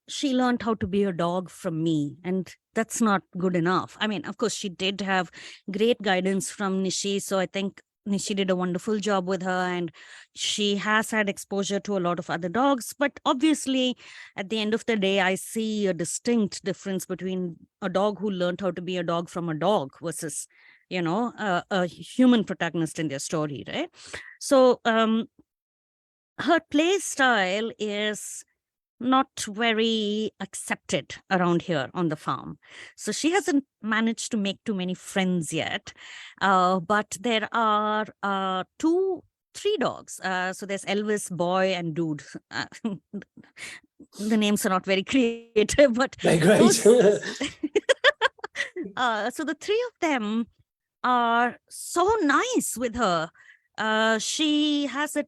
she learned how to be a dog from me, and that's not good enough. I mean, of course, she did have great guidance from Nishi. So I think Nishi did a wonderful job with her, and she has had exposure to a lot of other dogs. But obviously, at the end of the day, I see a distinct difference between a dog who learned how to be a dog from a dog versus a human protagonist in their story, right? So her play style is not very accepted around here on the farm. So she hasn't managed to make too many friends yet. But there are three dogs. So there's Elvis, Boy, and Dude. The names are not very creative, but Very great. so the three of them are so nice with her. She has a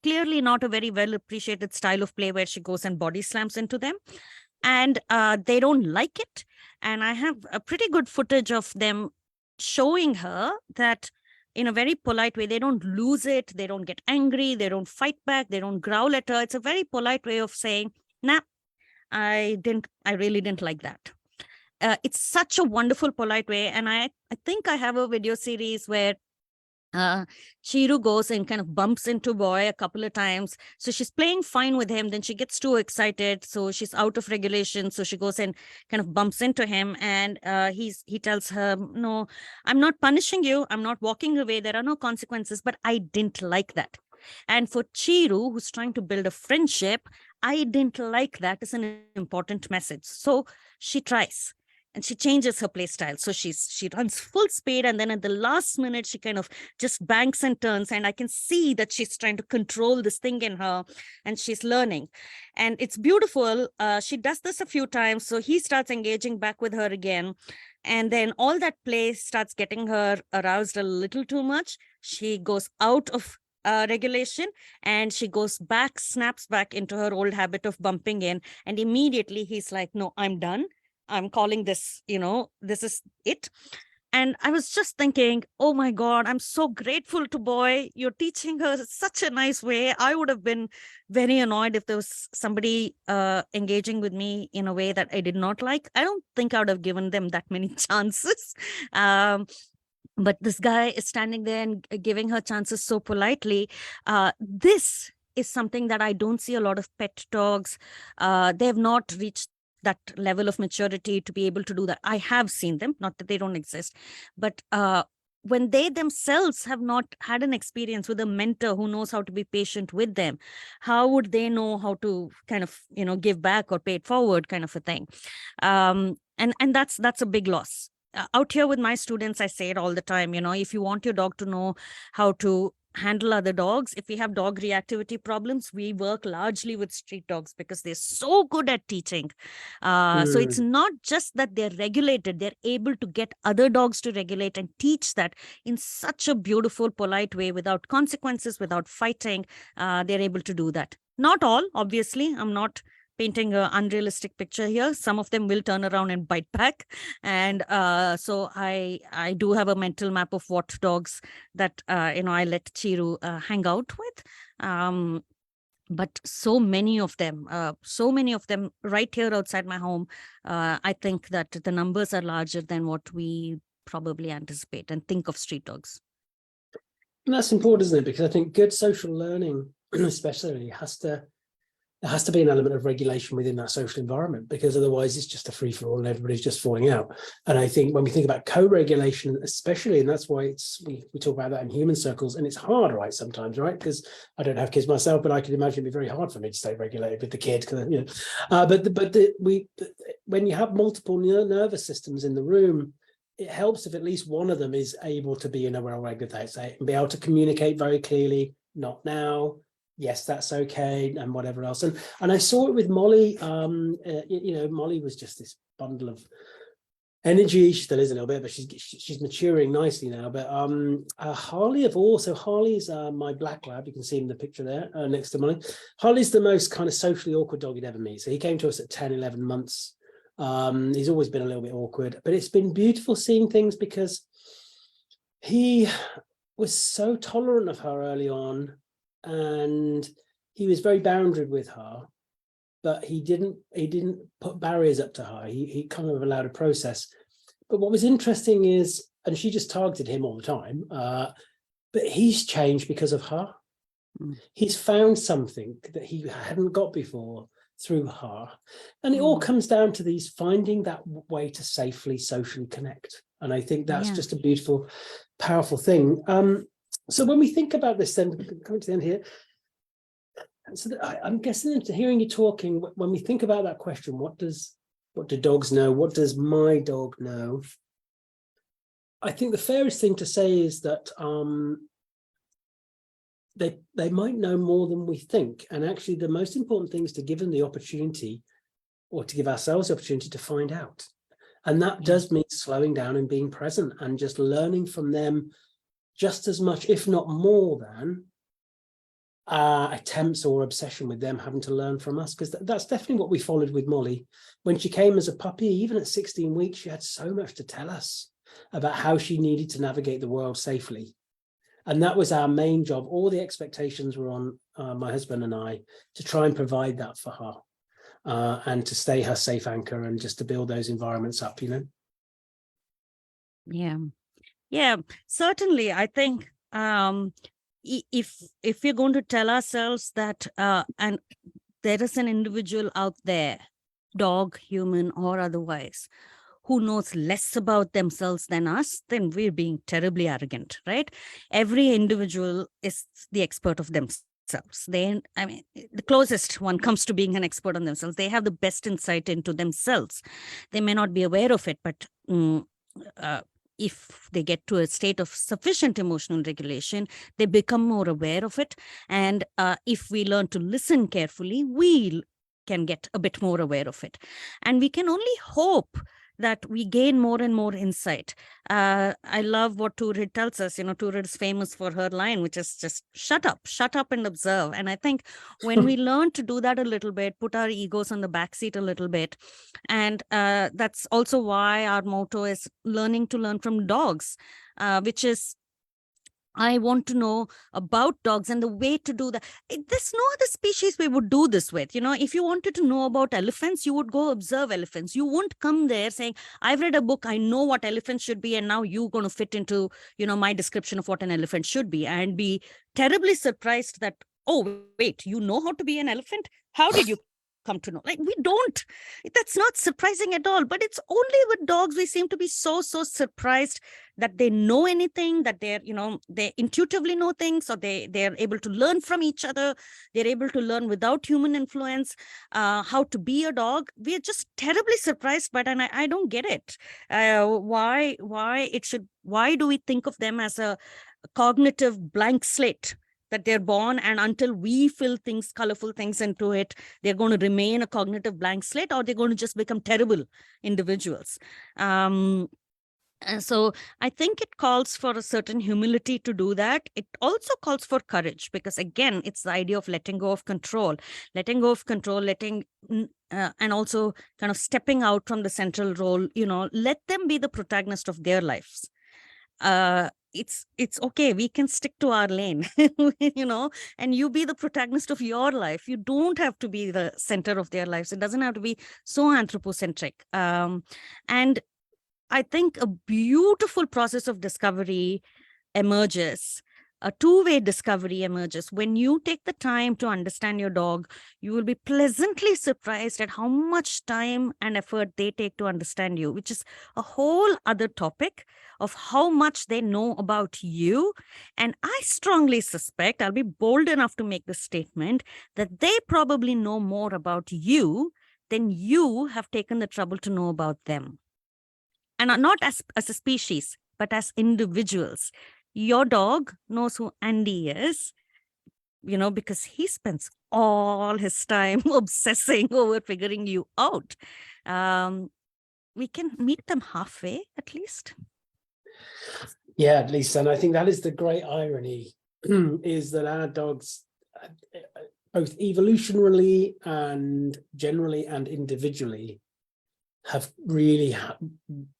clearly not a very well appreciated style of play where she goes and body slams into them, and they don't like it. And I have a pretty good footage of them showing her that in a very polite way. They don't lose it, they don't get angry, they don't fight back, they don't growl at her. It's a very polite way of saying, nah, I really didn't like that. It's such a wonderful, polite way. And I think I have a video series where Chiru goes and kind of bumps into Boy a couple of times. So she's playing fine with him. Then she gets too excited. So she's out of regulation. So she goes and kind of bumps into him. And he tells her, no, I'm not punishing you. I'm not walking away. There are no consequences. But I didn't like that. And for Chiru, who's trying to build a friendship, I didn't like that is an important message. So she tries. And she changes her play style. So she runs full speed. And then at the last minute, she kind of just banks and turns. And I can see that she's trying to control this thing in her. And she's learning. And it's beautiful. She does this a few times. So he starts engaging back with her again. And then all that play starts getting her aroused a little too much. She goes out of regulation, and she goes back, snaps back into her old habit of bumping in. And immediately he's like, no, I'm done. I'm calling this, this is it. And I was just thinking, oh my God, I'm so grateful to Boy. You're teaching her such a nice way. I would have been very annoyed if there was somebody engaging with me in a way that I did not like. I don't think I would have given them that many chances. But this guy is standing there and giving her chances so politely. This is something that I don't see a lot of pet dogs. They have not reached that level of maturity to be able to do that. I have seen them, not that they don't exist, but when they themselves have not had an experience with a mentor who knows how to be patient with them, how would they know how to kind of, give back or pay it forward, kind of a thing. And that's a big loss. Out here with my students, I say it all the time, if you want your dog to know how to handle other dogs, if we have dog reactivity problems, we work largely with street dogs because they're so good at teaching. So it's not just that they're regulated, they're able to get other dogs to regulate and teach that in such a beautiful, polite way without consequences, without fighting. They're able to do that. Not all, obviously. I'm not painting an unrealistic picture here. Some of them will turn around and bite back. And so I do have a mental map of what dogs that, I let Chiru hang out with. But so many of them right here outside my home, I think that the numbers are larger than what we probably anticipate and think of street dogs. And that's important, isn't it? Because I think good social learning, especially, there has to be an element of regulation within that social environment, because otherwise it's just a free-for-all and everybody's just falling out. And I think when we think about co-regulation, especially, and that's why we talk about that in human circles, and it's hard, right, sometimes, right? Because I don't have kids myself, but I can imagine it'd be very hard for me to stay regulated with the kid, because when you have multiple nervous systems in the room, it helps if at least one of them is able to be in a well-regulated state and be able to communicate very clearly, not now, yes, that's okay, and whatever else. And I saw it with Molly. Molly was just this bundle of energy. She still is a little bit, but she's maturing nicely now. But Harley Harley's my black lab. You can see him in the picture there next to Molly. Harley's the most kind of socially awkward dog you'd ever meet. So he came to us at 10, 11 months. He's always been a little bit awkward, but it's been beautiful seeing things because he was so tolerant of her early on. And he was very boundaried with her, but he didn't put barriers up to her. He kind of allowed a process. But what was interesting is, and she just targeted him all the time, but he's changed because of her. He's found something that he hadn't got before through her. And it all comes down to finding that way to safely socially connect. And I think that's Yeah. just a beautiful, powerful thing. So when we think about this, then coming to the end here, so I'm guessing, hearing you talking, when we think about that question, what do dogs know? What does my dog know? I think the fairest thing to say is that they might know more than we think. And actually, the most important thing is to give them the opportunity, or to give ourselves the opportunity to find out. And that does mean slowing down and being present and just learning from them just as much, if not more than attempts or obsession with them having to learn from us. Because that's definitely what we followed with Molly. When she came as a puppy, even at 16 weeks, she had so much to tell us about how she needed to navigate the world safely. And that was our main job. All the expectations were on my husband and I to try and provide that for her. And to stay her safe anchor and just to build those environments up, you know? Yeah, certainly. I think if we're going to tell ourselves that, and there is an individual out there, dog, human, or otherwise, who knows less about themselves than us, then we're being terribly arrogant, right? Every individual is the expert of themselves. The closest one comes to being an expert on themselves. They have the best insight into themselves. They may not be aware of it, but if they get to a state of sufficient emotional regulation, they become more aware of it. And if we learn to listen carefully, we can get a bit more aware of it. And we can only hope that we gain more and more insight. I love what Turid tells us. Turid is famous for her line, which is just shut up and observe. And I think when we learn to do that a little bit, put our egos on the backseat a little bit, and that's also why our motto is learning to learn from dogs, which is, I want to know about dogs, and the way to do that. There's no other species we would do this with. If you wanted to know about elephants, you would go observe elephants. You won't come there saying, I've read a book, I know what elephants should be, and now you're going to fit into, my description of what an elephant should be, and be terribly surprised that, oh, wait, you know how to be an elephant? How did you come to know? Like, we don't. That's not surprising at all. But it's only with dogs we seem to be so surprised that they know anything, that they intuitively know things, or they're able to learn from each other. They're able to learn without human influence how to be a dog. We're just terribly surprised by it, and I don't get it. Why do we think of them as a cognitive blank slate, that they're born, and until we fill things, colorful things into it, they're going to remain a cognitive blank slate, or they're going to just become terrible individuals? And so I think it calls for a certain humility to do that. It also calls for courage, because again, it's the idea of letting go of control, and also kind of stepping out from the central role, let them be the protagonist of their lives. It's okay. We can stick to our lane, and you be the protagonist of your life. You don't have to be the center of their lives. It doesn't have to be so anthropocentric. And I think a beautiful process of discovery emerges. A two-way discovery emerges. When you take the time to understand your dog, you will be pleasantly surprised at how much time and effort they take to understand you, which is a whole other topic of how much they know about you. And I strongly suspect, I'll be bold enough to make this statement, that they probably know more about you than you have taken the trouble to know about them. And not as a species, but as individuals. Your dog knows who Andy is, because he spends all his time obsessing over figuring you out. We can meet them halfway, at least. Yeah, at least. And I think that is the great irony, is that our dogs, both evolutionarily and generally and individually, have really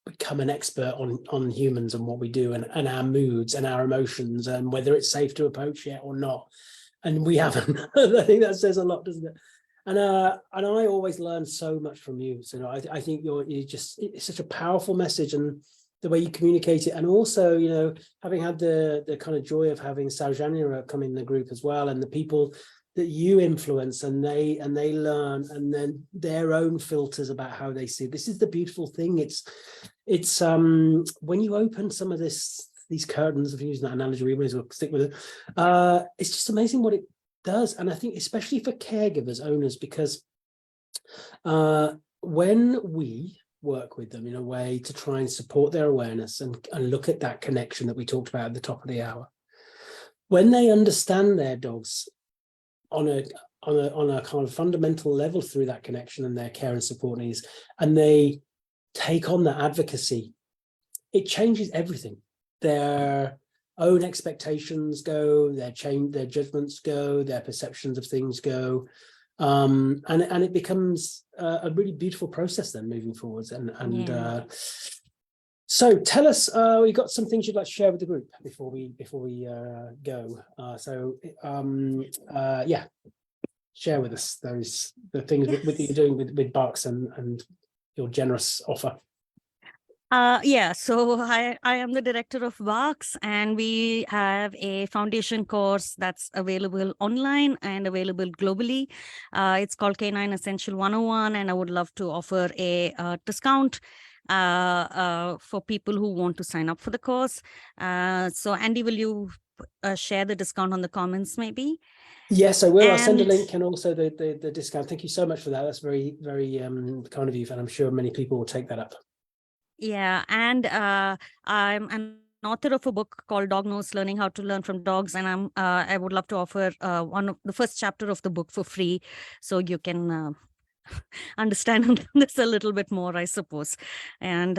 become an expert on humans and what we do, and our moods and our emotions, and whether it's safe to approach yet or not. And we haven't. I think that says a lot, doesn't it? And I always learn so much from you. So I think it's such a powerful message, and the way you communicate it. And also, having had the kind of joy of having Saujanya come in the group as well, and the that you influence, and they learn, and then their own filters about how they see. This is the beautiful thing. It's when you open some of these curtains, if you use that analogy, we may as well stick with it. It's just amazing what it does. And I think especially for caregivers, owners, because when we work with them in a way to try and support their awareness and look at that connection that we talked about at the top of the hour, when they understand their dogs on a kind of fundamental level through that connection and their care and support needs, and they take on that advocacy, it changes everything. Their own expectations go, their judgments go, their perceptions of things go, and it becomes a really beautiful process then moving forwards. So tell us, we got some things you'd like to share with the group before we go. Yeah, share with us the things that you're doing with Barks and your generous offer. Yeah, so I am the director of Barks, and we have a foundation course that's available online and available globally. It's called Canine Essential 101, and I would love to offer a discount for people who want to sign up for the course. So Andy, will you share the discount on the comments maybe? Yes, I will. I'll send a link and also the discount. Thank you so much for that. That's very, very kind of you, and I'm sure many people will take that up. Yeah, and I'm an author of a book called Dog Knows: Learning How to Learn from Dogs, and I would love to offer one of the first chapter of the book for free, so you can understand this a little bit more, I suppose, and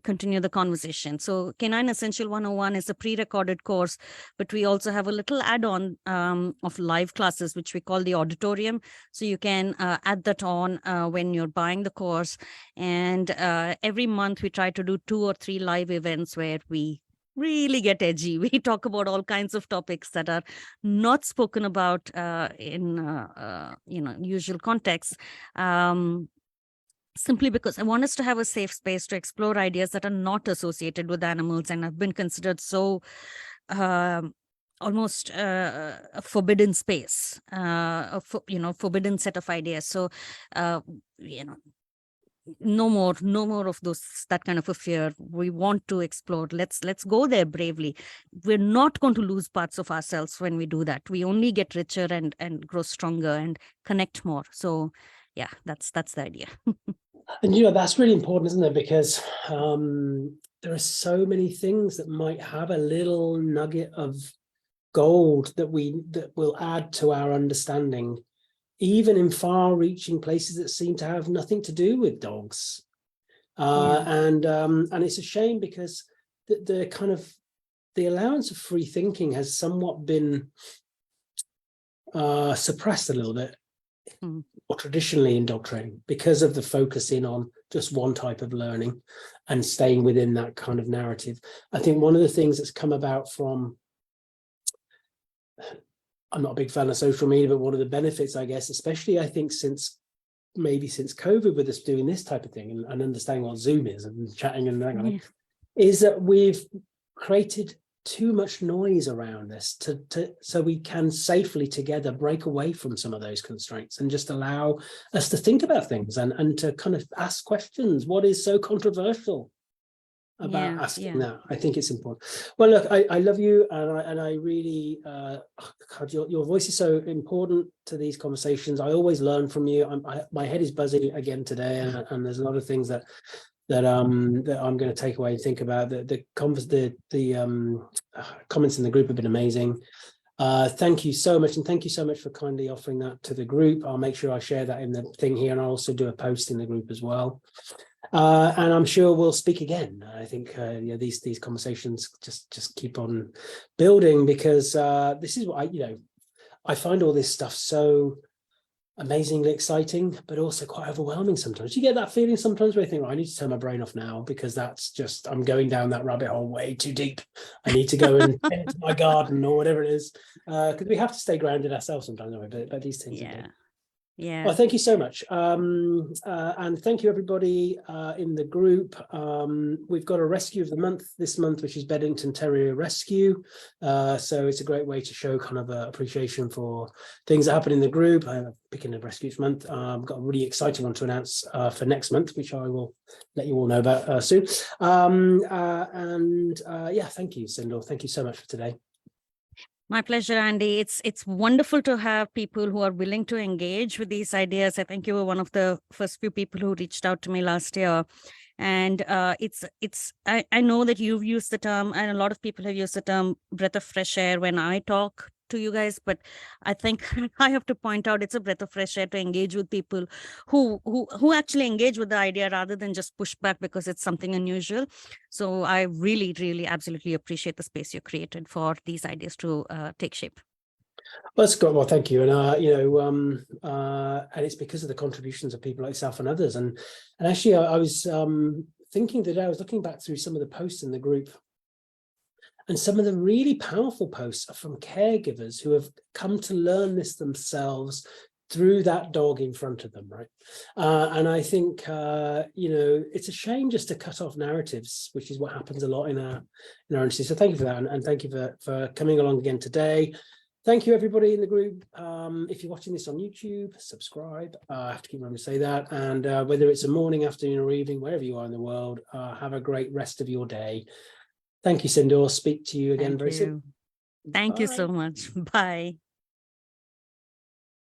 continue the conversation. So Canine Essential 101 is a pre-recorded course, but we also have a little add-on of live classes, which we call the auditorium. So you can add that on when you're buying the course. And every month we try to do 2 or 3 live events where we really get edgy. We talk about all kinds of topics that are not spoken about in usual contexts, simply because I want us to have a safe space to explore ideas that are not associated with animals and have been considered so almost a forbidden space, forbidden set of ideas. So no more of that kind of a fear. We want to explore. Let's go there bravely. We're not going to lose parts of ourselves when we do that. We only get richer and grow stronger and connect more. So yeah, that's the idea. And that's really important, isn't it? Because there are so many things that might have a little nugget of gold that will add to our understanding, even in far-reaching places that seem to have nothing to do with dogs. And it's a shame because the allowance of free thinking has somewhat been suppressed a little bit, or traditionally in dog training, because of the focus in on just one type of learning and staying within that kind of narrative. I think one of the things that's come about from, I'm not a big fan of social media, but one of the benefits, I guess, especially I think since COVID, with us doing this type of thing and understanding what Zoom is and chatting and that kind of, is that we've created too much noise around this so we can safely together break away from some of those constraints and just allow us to think about things and to kind of ask questions. What is so controversial about asking that? I think it's important. Well, look, I love you, and I really, God, your voice is so important to these conversations. I always learn from you. My head is buzzing again today, and there's a lot of things that I'm going to take away and think about. The comments in the group have been amazing. Thank you so much, and thank you so much for kindly offering that to the group. I'll make sure I share that in the thing here, and I'll also do a post in the group as well. And I'm sure we'll speak again. I think these conversations just keep on building, because this is what I find all this stuff so amazingly exciting, but also quite overwhelming sometimes. You get that feeling sometimes where you think, I need to turn my brain off now, because that's just, I'm going down that rabbit hole way too deep. I need to go and into my garden or whatever it is, because we have to stay grounded ourselves sometimes, but these things are good. Yeah. Well, thank you so much. And thank you, everybody in the group. We've got a rescue of the month this month, which is Beddington Terrier Rescue. So it's a great way to show kind of appreciation for things that happen in the group. I'm picking a rescue each month. I've got a really exciting one to announce for next month, which I will let you all know about soon. Yeah, thank you, Sindhoor. Thank you so much for today. My pleasure, Andy. It's wonderful to have people who are willing to engage with these ideas. I think you were one of the first few people who reached out to me last year. And I know that you've used the term, and a lot of people have used the term breath of fresh air when I talk to you guys, but I think I have to point out it's a breath of fresh air to engage with people who actually engage with the idea rather than just push back because it's something unusual. So I really, really absolutely appreciate the space you created for these ideas to take shape. Well, that's good. Well, thank you. And and it's because of the contributions of people like yourself and others. And actually, I was thinking that I was looking back through some of the posts in the group, and some of the really powerful posts are from caregivers who have come to learn this themselves through that dog in front of them, right? And I think, it's a shame just to cut off narratives, which is what happens a lot in our industry. So thank you for that. And thank you for coming along again today. Thank you, everybody in the group. If you're watching this on YouTube, subscribe. I have to keep remembering to say that. And whether it's a morning, afternoon, or evening, wherever you are in the world, have a great rest of your day. Thank you, Sindhoor. Speak to you again very soon. Thank you so much. Bye.